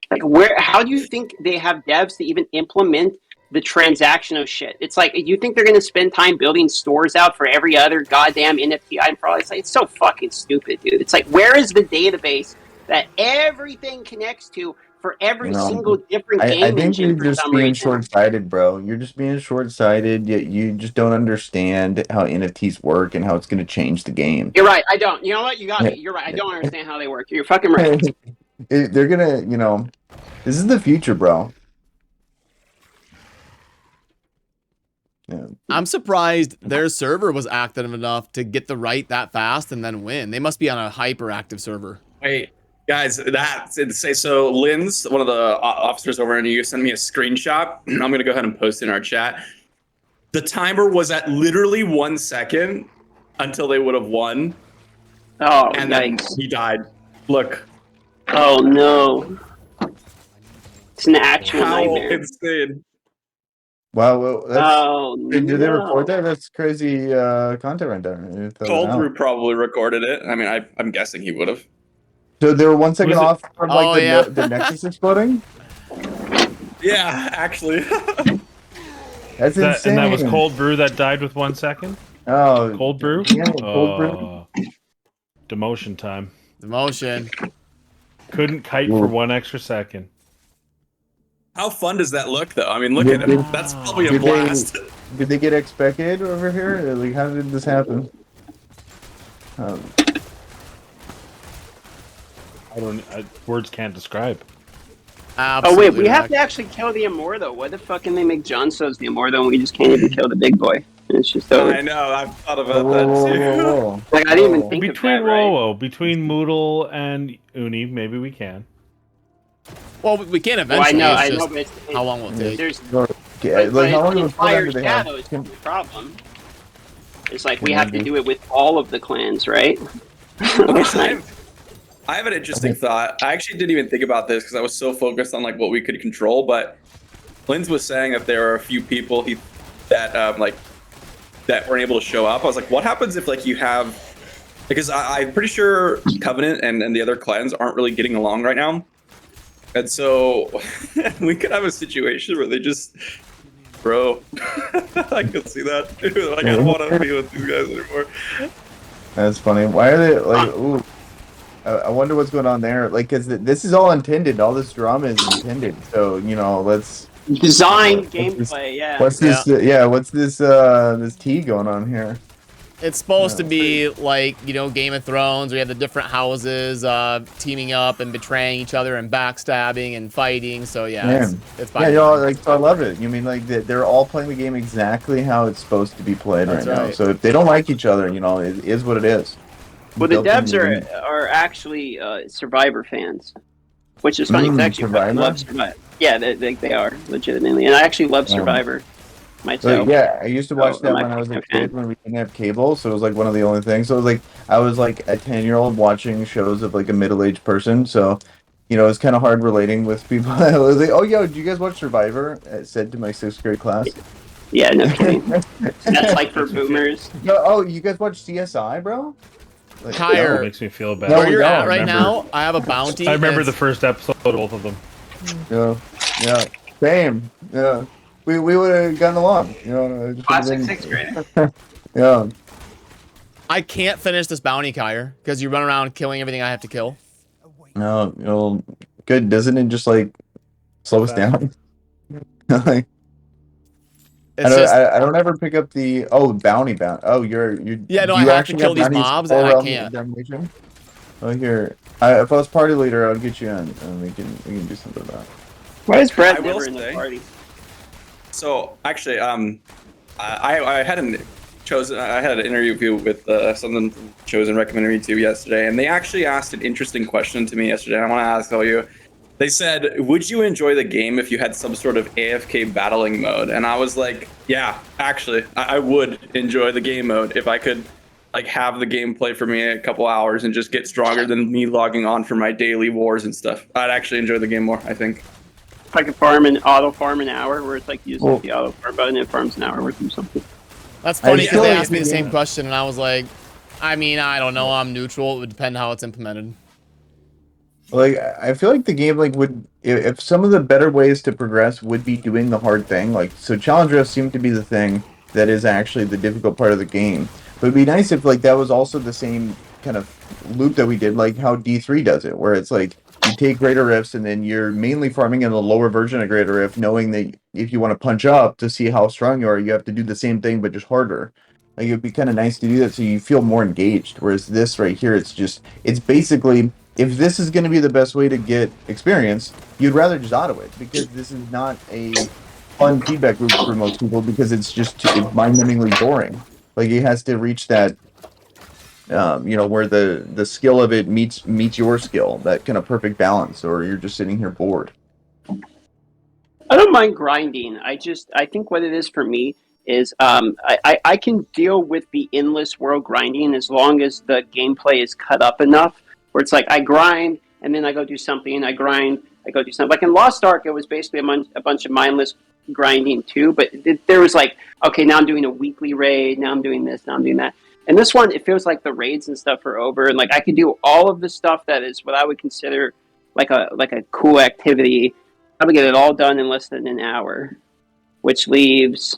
like, how do you think they have devs to even implement the transaction of shit? It's like, you think they're going to spend time building stores out for every other goddamn NFT item for all? It's like, it's so fucking stupid, dude. It's like, where is the database that everything connects to for every single different game I think engine you're for just some being reason? short-sighted, bro. You're just being short-sighted. Yet you just don't understand how NFTs work and how it's going to change the game. You're right. I don't. You know what? You got me. You're right. I don't understand how they work. You're fucking right. They're gonna, this is the future, bro. Yeah. I'm surprised their server was active enough to get the right that fast and then win. They must be on a hyper-active server. Wait, guys, that's insane. So Lynn's one of the officers over in EU sent me a screenshot. I'm gonna go ahead and post it in our chat. The timer was at literally 1 second until they would have won, Oh, and then yikes. he died. Look, Oh, no. It's an actual how nightmare. insane! Wow, well, that's. Oh, Did they no. report that? That's crazy content right there. Cold Brew probably recorded it. I mean, I'm guessing he would have. So they were 1 second Was it- off from Oh, like yeah. the Nexus exploding. Yeah, actually. That's insane. And that was Cold Brew that died with 1 second. Oh, Cold Brew. Yeah, Cold Brew. Demotion time. Demotion. Couldn't kite for 1 extra second. How fun does that look, though? I mean, look at him. That's probably a Did blast. Did they get expected over here? Like, how did this happen? Words can't describe. Oh, Absolutely wait, we have wrecked. to actually kill the Immortal. Why the fuck can they make John So's the Immortal and we just can't even kill the big boy? It's just over. I know. I've thought Whoa, about whoa, that whoa, too. whoa, whoa. Like, I didn't even think Between of that, right? Wowo, between Moodle and Uni, maybe we can. Well, we can Well, I eventually. know, it's I just know, but how long will it take? there's Okay, like, how long of a fire cooldown do they have? shadow is the problem. It's like we have to do it with all of the clans, right? It's like, I have an interesting thought. I actually didn't even think about this because I was so focused on like what we could control. But Linz was saying that there are a few people that weren't able to show up. I was like, what happens if like you have? Because I'm pretty sure Covenant and the other clans aren't really getting along right now, and so we could have a situation where they just bro. I can see that, dude. Like, I don't want to be with these guys anymore. That's funny. Why are they like? Ooh, I wonder what's going on there. Like, because this is all intended. All this drama is intended. So let's. Design What's this? gameplay, yeah. What's Yeah. this? Yeah, what's this? This tea going on here? It's supposed to Yeah. be like, Game of Thrones, where you have the different houses teaming up and betraying each other and backstabbing and fighting. So yeah, Man. it's Yeah, by y'all design. like. So I love it. You mean like they're all playing the game exactly how it's supposed to be played That's right now. right. So if they don't like each other, it is what it is. Well, the Built in devs the game. are actually Survivor fans, which is funny. 'Cause I actually Survivor? love Survivor. Yeah, they are legitimately, and I actually love Survivor So, myself. yeah, I used to watch I'm that a when I was a fan. kid when we didn't have cable, so it was like one of the only things. So it was like I was like a 10-year-old watching shows of like a middle-aged person, so it was kind of hard relating with people. I was like, "Oh, yo, do you guys watch Survivor?" I said to my 6th grade class. Yeah, no kidding. That's like for Makes me feel- boomers. No, oh, you guys watch CSI, bro? Like, Higher. It makes me feel bad. No, Where we you're don't. at right Remember- now, I have a bounty. I remember and the first episode of both of them. yeah, same. Yeah, we would have gotten along. It just would've Classic been- sixth grader. Yeah. I can't finish this bounty, Kyre, because you run around killing everything I have to kill. No, good. Doesn't it just like slow us down? Like, It's just I don't ever pick up the bounty. Oh, you're Yeah, no, do I you have to actually kill these bounties mobs, all and I around can't. the nation? Oh, here. If I was party leader, I'll get you in, and we can do something about it. Why is Brett I will never in the say- party? So actually, I hadn't chosen. I had an interview with someone from Chosen recommended me to yesterday, and they actually asked an interesting question to me yesterday. I want to ask all you. They said, "Would you enjoy the game if you had some sort of AFK battling mode?" And I was like, "Yeah, actually, I would enjoy the game mode if I could." Like have the game play for me a couple hours and just get stronger than me logging on for my daily wars and stuff. I'd actually enjoy the game more, I think. If I could auto farm an hour, where it's like you just hit the auto farm button and it farms an hour worth of something. That's funny because feel they like asked me the the same game- question, and I was like, I mean, I don't know. I'm neutral. It would depend how it's implemented. Like, I feel like the game would if some of the better ways to progress would be doing the hard thing. Like, so challenge drifts seem to be the thing that is actually the difficult part of the game. But it'd be nice if that was also the same kind of loop that we did, like how D3 does it, where it's like you take Greater Rifts and then you're mainly farming in the lower version of Greater Rift, knowing that if you want to punch up to see how strong you are, you have to do the same thing but just harder. Like, it'd be kind of nice to do that so you feel more engaged. Whereas this right here, it's basically, if this is going to be the best way to get experience, you'd rather just auto it, because this is not a fun feedback loop for most people, because it's mind-numbingly boring. Like, it has to reach that, where the skill of it meets your skill, that kind of perfect balance, or you're just sitting here bored. I don't mind grinding. I think what it is for me is I can deal with the endless world grinding as long as the gameplay is cut up enough where it's like I grind and then I go do something, I grind, I go do something. Like in Lost Ark, it was basically a bunch of mindless grinding too, but there was like, okay, now I'm doing a weekly raid, now I'm doing this, now I'm doing that. And this one, it feels like the raids and stuff are over, and like I could do all of the stuff that is what I would consider like a cool activity. I would get it all done in less than an hour, which leaves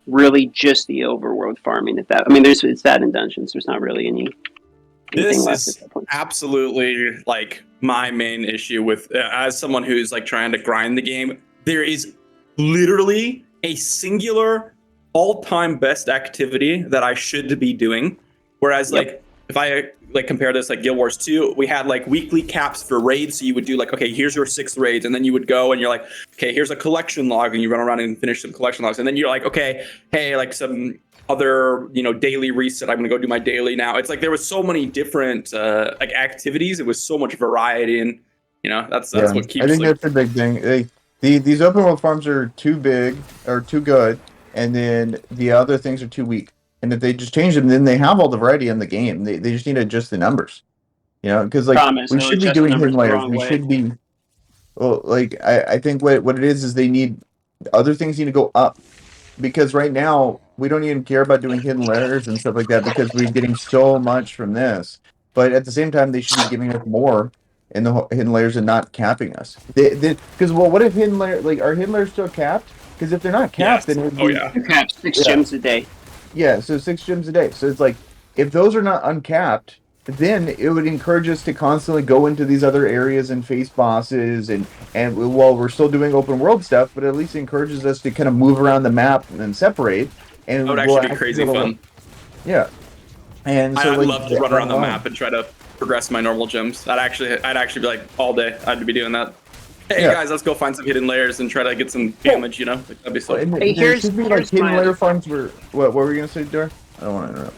really just the overworld farming. It's that in dungeons. There's not really anything This left is at that point. absolutely like my main issue with as someone who's like trying to grind the game. There is literally a singular all-time best activity that I should be doing. Whereas like if I like compare this like Guild Wars 2, we had like weekly caps for raids. So you would do like, okay, here's your 6 raids, and then you would go and you're like, okay, here's a collection log, and you run around and finish some collection logs, and then you're like, okay, hey, like some other daily reset, I'm gonna go do my daily now. It's like there was so many different like activities. It was so much variety, and that's what keeps. I think like, that's the big thing. These open world farms are too big or too good, and then the other things are too weak. And if they just change them, then they have all the variety in the game. They just need to adjust the numbers, because like Promise, we they'll should be adjust doing numbers hidden the layers. wrong We way. should be. Well, like I think what it is they need other things need to go up, because right now we don't even care about doing hidden layers and stuff like that because we're getting so much from this. But at the same time, they should be giving us more in the hidden layers and not capping us. Because what if hidden layer, like, are hidden layers still capped? Because if they're not capped, Yes. then it would be Oh yeah. You have 6 Yeah. gems a day. Yeah, so 6 gyms a day. So it's like if those are not uncapped, then it would encourage us to constantly go into these other areas and face bosses and while we're still doing open world stuff, but at least encourages us to kind of move around the map and separate. And That would we'll actually be crazy fun. Yeah, and so I'd like love to run around the map and try to progress my normal gyms. I'd actually be like all day. I'd be doing that. Hey Yeah. guys, let's go find some hidden layers and try to get some damage. You know, like, that'd be so. And Hey, there here's- should be like here's hidden my- layer farms where what were we gonna say, Dar? I don't want to interrupt.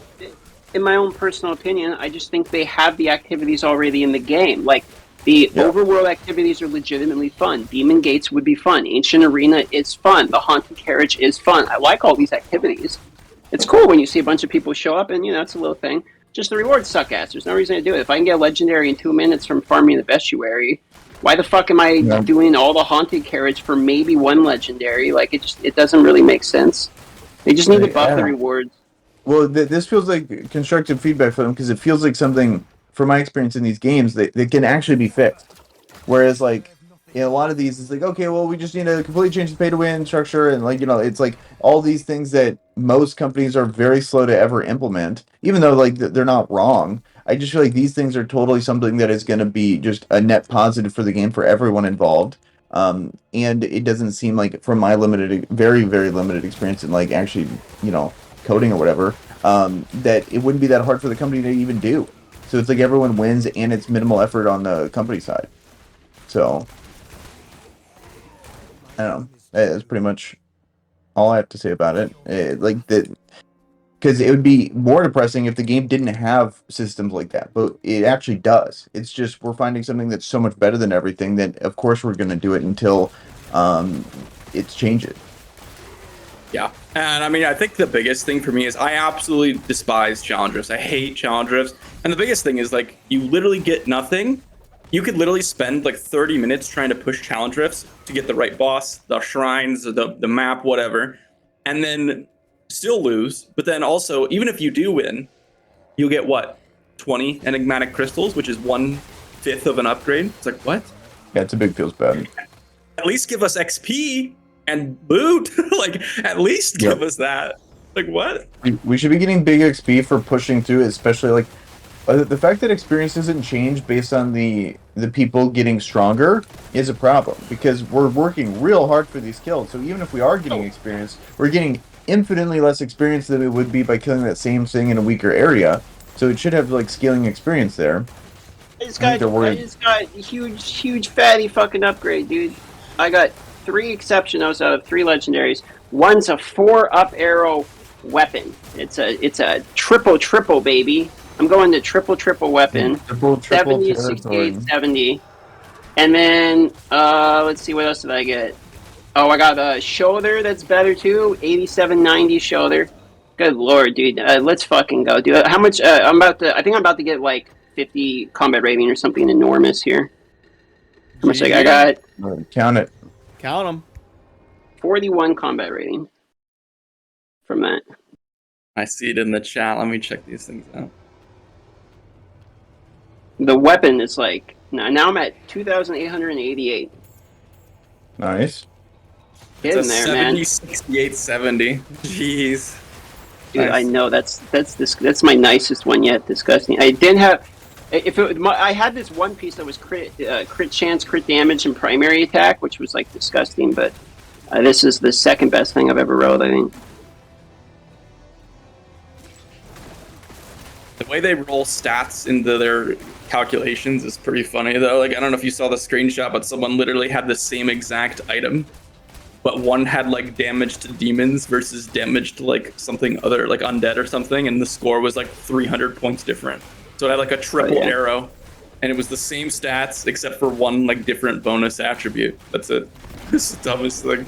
In my own personal opinion, I just think they have the activities already in the game. Like, the Yeah. overworld activities are legitimately fun. Demon Gates would be fun. Ancient Arena is fun. The Haunted Carriage is fun. I like all these activities. It's cool when you see a bunch of people show up, and, it's a little thing. Just the rewards suck ass. There's no reason to do it. If I can get a legendary in 2 minutes from farming the Vestuary, why the fuck am I doing all the Haunted Carriage for maybe 1 legendary? Like, it doesn't really make sense. They just need to buff the rewards. Well, this feels like constructive feedback for them because it feels like something, from my experience in these games, that can actually be fixed. Whereas, like, in a lot of these, it's like, okay, well, we just need to completely change the pay-to-win structure, and like, it's like all these things that most companies are very slow to ever implement, even though like they're not wrong. I just feel like these things are totally something that is going to be just a net positive for the game for everyone involved. And it doesn't seem like, from my very, very limited experience in like actually, coding or whatever, that it wouldn't be that hard for the company to even do. So it's like everyone wins and it's minimal effort on the company side. So I don't know. That's pretty much all I have to say about it. Like that, because it would be more depressing if the game didn't have systems like that, but it actually does. It's just we're finding something that's so much better than everything that, of course, we're going to do it until it changes. Yeah, and I mean, I think the biggest thing for me is I absolutely despise challenge drifts. I hate challenge drifts, and the biggest thing is like you literally get nothing. You could literally spend like 30 minutes trying to push challenge drifts to get the right boss, the shrines, the map, whatever, and then still lose. But then also, even if you do win, you'll get what, 20 enigmatic crystals, which is 1/5 of an upgrade. It's like, what? Yeah, it's a big feels bad. At least give us XP and loot. Like, at least give us that. Like, what? We should be getting big XP for pushing through, especially like the fact that experience doesn't change based on the people getting stronger is a problem, because we're working real hard for these kills. So even if we are getting experience, we're getting infinitely less experience than it would be by killing that same thing in a weaker area. So it should have like scaling experience there. I just got a huge fatty fucking upgrade, dude. I got 3 exceptionals out of 3 legendaries. One's a 4 up arrow weapon. It's a triple baby. I'm going to triple weapon. Triple 70, territory. 68, 70. And then let's see, what else did I get? Oh, I got a shoulder that's better too. 87, 90 shoulder. Good lord, dude. Let's fucking go, dude. How much? I think I'm about to get like 50 combat rating or something enormous here. How much I got? Count it. Count them. 41 combat rating from that. I see it in the chat. Let me check these things out. The weapon is like now I'm at 2,888. Nice. Get in It's a there, 70, man. 68, 70. Jeez. Dude, Nice. I know that's my nicest one yet. Disgusting. I didn't have. I had this one piece that was crit chance, crit damage, and primary attack, which was like disgusting. But this is the second best thing I've ever rolled, I think. The way they roll stats into their calculations is pretty funny, though. Like, I don't know if you saw the screenshot, but someone literally had the same exact item, but one had like damage to demons versus damage to like something other, like undead or something, and the score was like 300 points different. So it had like a triple arrow, and it was the same stats except for one like different bonus attribute. That's it. This is the dumbest thing.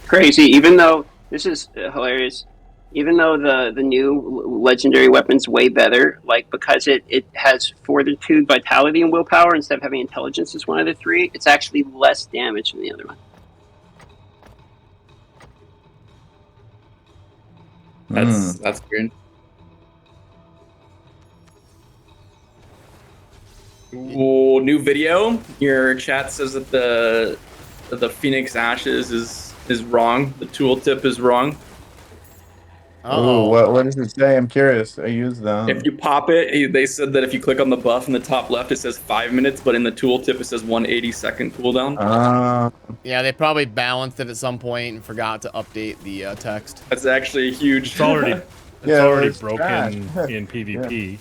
Crazy. Even though this is hilarious. Even though the new legendary weapon's way better, like because it has fortitude, vitality, and willpower instead of having intelligence as one of the 3, it's actually less damage than the other one. That's weird. Ooh, new video. Your chat says that the Phoenix Ashes is wrong. The tooltip is wrong. Uh-oh. What does it say? I'm curious. I use them. If you pop it, they said that if you click on the buff in the top left, it says 5 minutes, but in the tooltip it says 180-second cooldown. Yeah, they probably balanced it at some point and forgot to update the text. That's actually a huge. It's already it's broken trash. in PvP.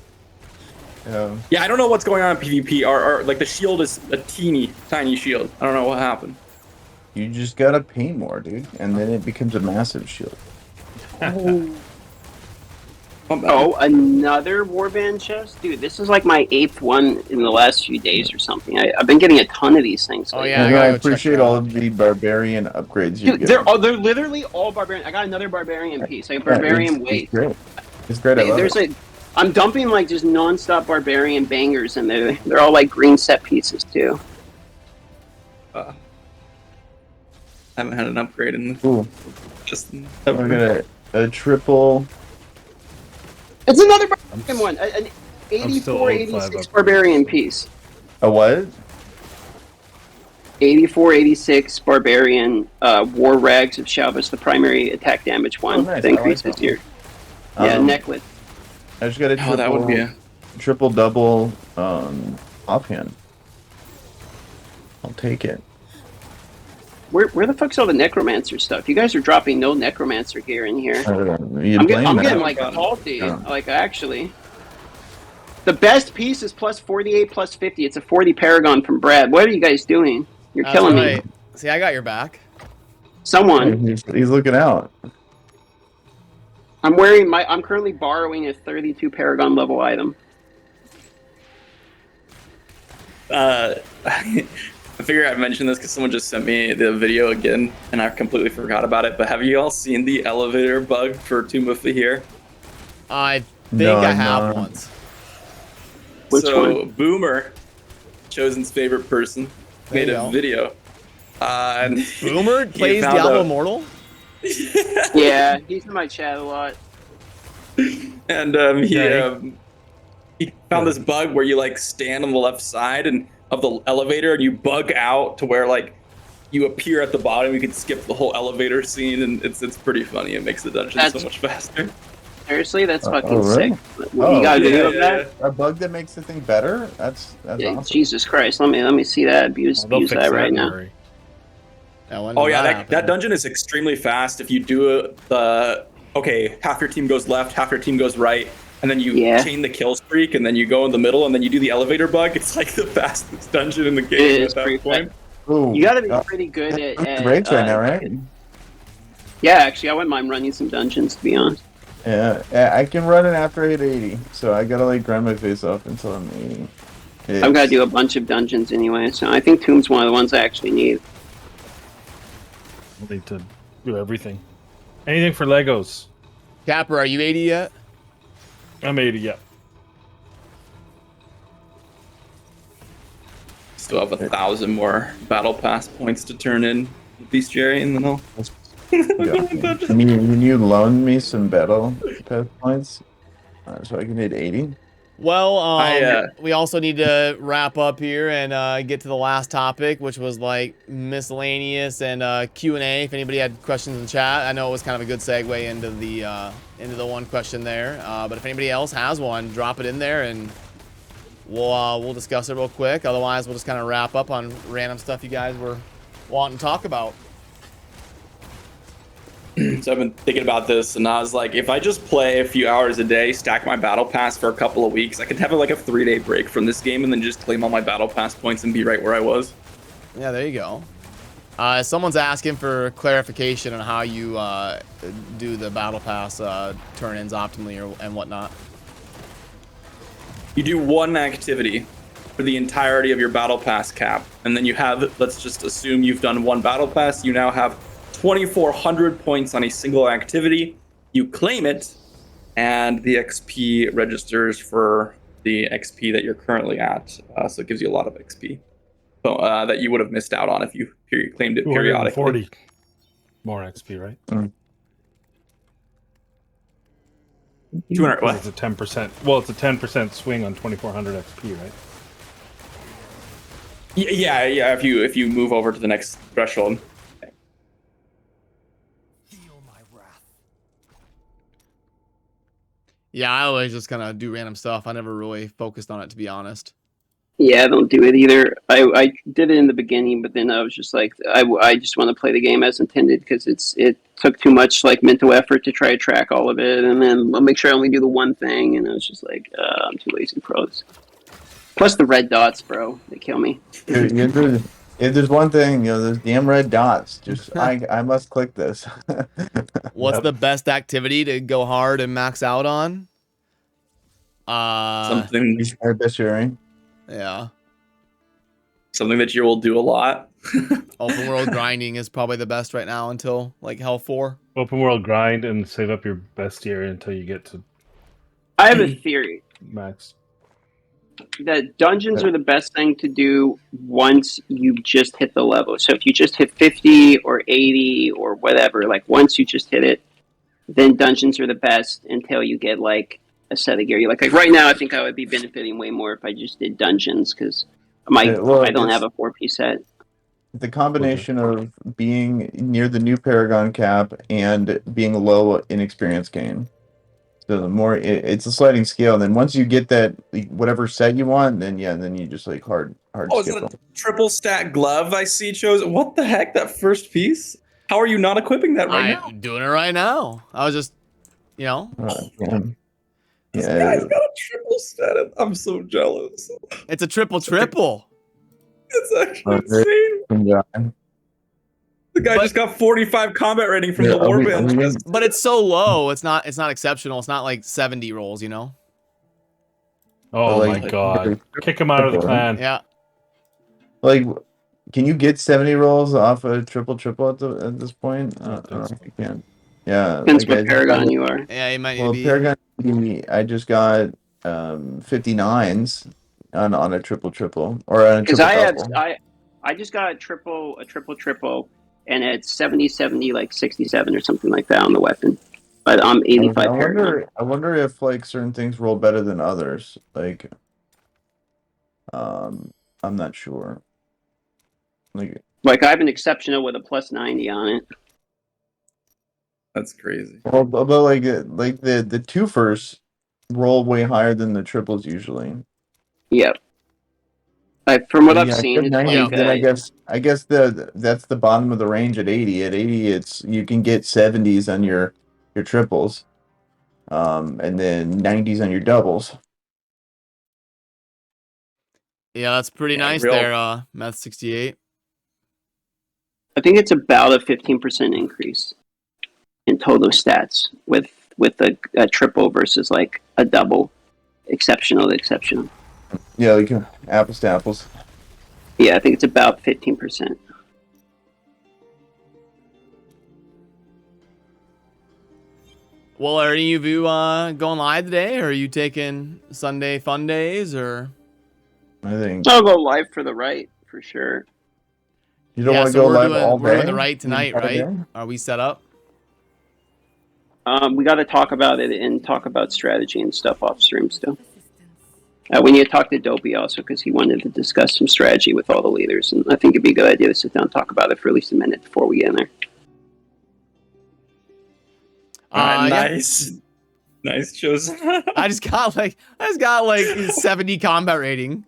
Yeah. Yeah, I don't know what's going on in PvP. Like the shield is a teeny tiny shield. I don't know what happened. You just gotta pay more, dude, and then it becomes a massive shield. Oh, another warband chest? Dude, this is like my 8th one in the last few days or something. I've been getting a ton of these things. Oh, lately. yeah, I I gotta go check appreciate that all out. of the barbarian upgrades you Dude, get. they're literally all barbarian. I got another barbarian piece, like a barbarian weight. It's great. It's great. I love There's it. I'm dumping like just non-stop barbarian bangers in there. They're all like green set pieces too. I haven't had an upgrade in Ooh, just. we're gonna a triple. It's another barbarian one, an I'm still 84, old 5 86 up. barbarian piece. A what? 84, 86 barbarian war rags of Shalvis, the primary attack damage one. Oh, nice. That I like increases that your necklet. I just got a triple. Oh, that would be a. Triple double offhand. I'll take it. Where the fuck's all the necromancer stuff? You guys are dropping no necromancer gear in here. You I'm blame getting that. like salty. Yeah. Like actually, the best piece is plus 48, plus 50. It's a 40 Paragon from Brad. What are you guys doing? You're That's killing right. me. See, I got your back. Someone. He's looking out. I'm wearing my. I'm currently borrowing a 32 Paragon level item. I figure I'd mention this because someone just sent me the video again, and I completely forgot about it. But have you all seen the elevator bug for Tomb of Fahir? I think No, I I'm have not. once. Which So one? Boomer, Chosen's favorite person, There made you a go. video. And Boomer he plays found Diablo a- Immortal? Yeah, he's in my chat a lot. And Okay. he found this bug where you like stand on the left side and of the elevator and you bug out to where like you appear at the bottom. You can skip the whole elevator scene, and it's pretty funny. It makes the dungeon so That's- much faster. Seriously, that's fucking oh, really? sick. You got a video of that? A bug that makes the thing better? That's Yeah, awesome. Jesus Christ! Let me see that. Abuse They'll fix that right don't now. worry. Yeah, when Oh did yeah, that happen? dungeon is extremely fast. If you do okay, half your team goes left, half your team goes right, and then you Yeah. chain the kill streak, and then you go in the middle, and then you do the elevator bug. It's like the fastest dungeon in the It game is at pretty that point. Ooh, You got to be pretty good at rates right now, right? Yeah, actually, I wouldn't mind running some dungeons to be honest. Yeah, I can run it after I hit 80, so I gotta like grind my face off until I'm 80. I've got to do a bunch of dungeons anyway, so I think Tomb's one of the ones I actually need. We'll need to do everything. Anything for Legos. Capper, are you 80 yet? I'm 80, yeah. Still have 1,000 more battle pass points to turn in, Beast Jerry, and then I'll. Can you loan me some battle pass points so I can hit 80? Well, we also need to wrap up here and get to the last topic, which was like miscellaneous and Q&A. If anybody had questions in chat, I know it was kind of a good segue into the one question there. But if anybody else has one, drop it in there and we'll discuss it real quick. Otherwise, we'll just kind of wrap up on random stuff you guys were wanting to talk about. So I've been thinking about this, and I was like, if I just play a few hours a day, stack my battle pass for a couple of weeks, I could have like a 3-day break from this game, and then just claim all my battle pass points and be right where I was. Yeah, there you go. Someone's asking for clarification on how you do the battle pass turn-ins optimally and whatnot. You do one activity for the entirety of your battle pass cap, and then you have, let's just assume you've done one battle pass, you now have 2,400 points on a single activity. You claim it, and the XP registers for the XP that you're currently at. So it gives you a lot of XP that you would have missed out on if you claimed it periodically. 240 more XP, right? 200 Well, what? it's a 10%. Well, it's a 10% swing on 2,400 XP, right? Yeah. If you move over to the next threshold. Yeah, I always just kind of do random stuff. I never really focused on it, to be honest. Yeah, I don't do it either. I did it in the beginning, but then I was just like, I just want to play the game as intended because it took too much like mental effort to try to track all of it, and then I'll make sure I only do the one thing, and I was just like, I'm too lazy to pro this. Plus the red dots, bro, they kill me. If there's one thing, those damn red dots. Just I must click this. What's Yep. the best activity to go hard and max out on? Something Yeah. something that you will do a lot. Open world grinding is probably the best right now until like Hell 4. Open world grind and save up your best tier until you get to I have a theory max. that dungeons are the best thing to do once you just hit the level. So if you just hit 50 or 80 or whatever, like once you just hit it, then dungeons are the best until you get like a set of gear. Like right now, I think I would be benefiting way more if I just did dungeons because I don't have a 4-piece set. The combination of being near the new Paragon cap and being low in experience gain. So the more it's a sliding scale. And then once you get that whatever set you want, then you just like hard Oh, is skip that a them. triple stack glove I see chosen? What the heck? That first piece? How are you not equipping that right now? I'm doing it right now. I was just, Yeah. This Yeah. guy's got a triple stat. I'm so jealous. it's a triple. It's actually Okay. insane. Yeah. The guy But- just got 45 combat rating from the Are we warband. But it's so low. It's not exceptional. It's not like 70 rolls, you know? Oh like- my god. Kick him out of the clan. Yeah. Like, can you get 70 rolls off a triple at this point? I don't don't think know if you can. Yeah. Depends like, what Paragon you are. Yeah, you might Well, be. Paragon, I just got 59s on a triple or on a Because triple double. I just got a triple, and it's 70, like 67 or something like that on the weapon. But I'm 85 Paragon. I wonder if like certain things roll better than others. Like, I'm not sure. Like I have an exceptional with a plus 90 on it. That's crazy. Well, but like the two first roll way higher than the triples usually. Yep. From what I've Yeah, seen, it's 90, like then I guess that's the bottom of the range at 80. At 80, it's you can get 70s on your triples, and then 90s on your doubles. Yeah, that's pretty Yeah, nice real- there, Meth 68. I think it's about a 15% increase in total stats with a triple versus like a double, exceptional to exceptional. Yeah, like apples to apples. Yeah, I think it's about 15%. Well, are any of you going live today, or are you taking Sunday fun days, or? I think I'll go live for the right for sure. you don't Yeah, want to so go we're live doing- all we're day. doing the right tonight, All day? right? Are we set up? We got to talk about it and talk about strategy and stuff off stream still. We need to talk to Dopey also because he wanted to discuss some strategy with all the leaders, and I think it'd be a good idea to sit down and talk about it for at least a minute before we get in there. Yeah. Nice. Nice chosen. I just got like 70 combat rating.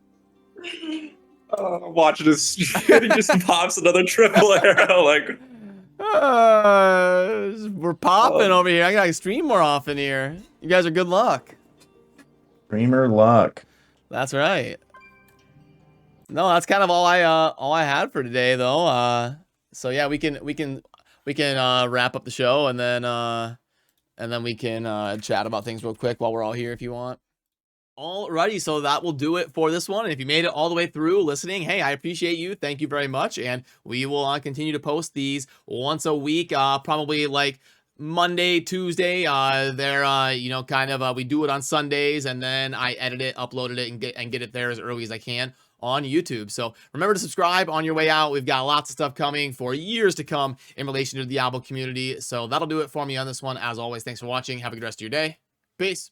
Watching his he just pops another triple arrow like We're popping over here. I gotta stream more often here. You guys are good luck. Streamer luck. That's right. No, that's kind of all I had for today though. So yeah, we can wrap up the show and then we can chat about things real quick while we're all here if you want. Alrighty, so that will do it for this one. And if you made it all the way through listening, hey, I appreciate you. Thank you very much. And we will continue to post these once a week, probably like Monday, Tuesday. We do it on Sundays, and then I edit it, uploaded it, and get it there as early as I can on YouTube. So remember to subscribe on your way out. We've got lots of stuff coming for years to come in relation to the Diablo community. So that'll do it for me on this one. As always, thanks for watching. Have a good rest of your day. Peace.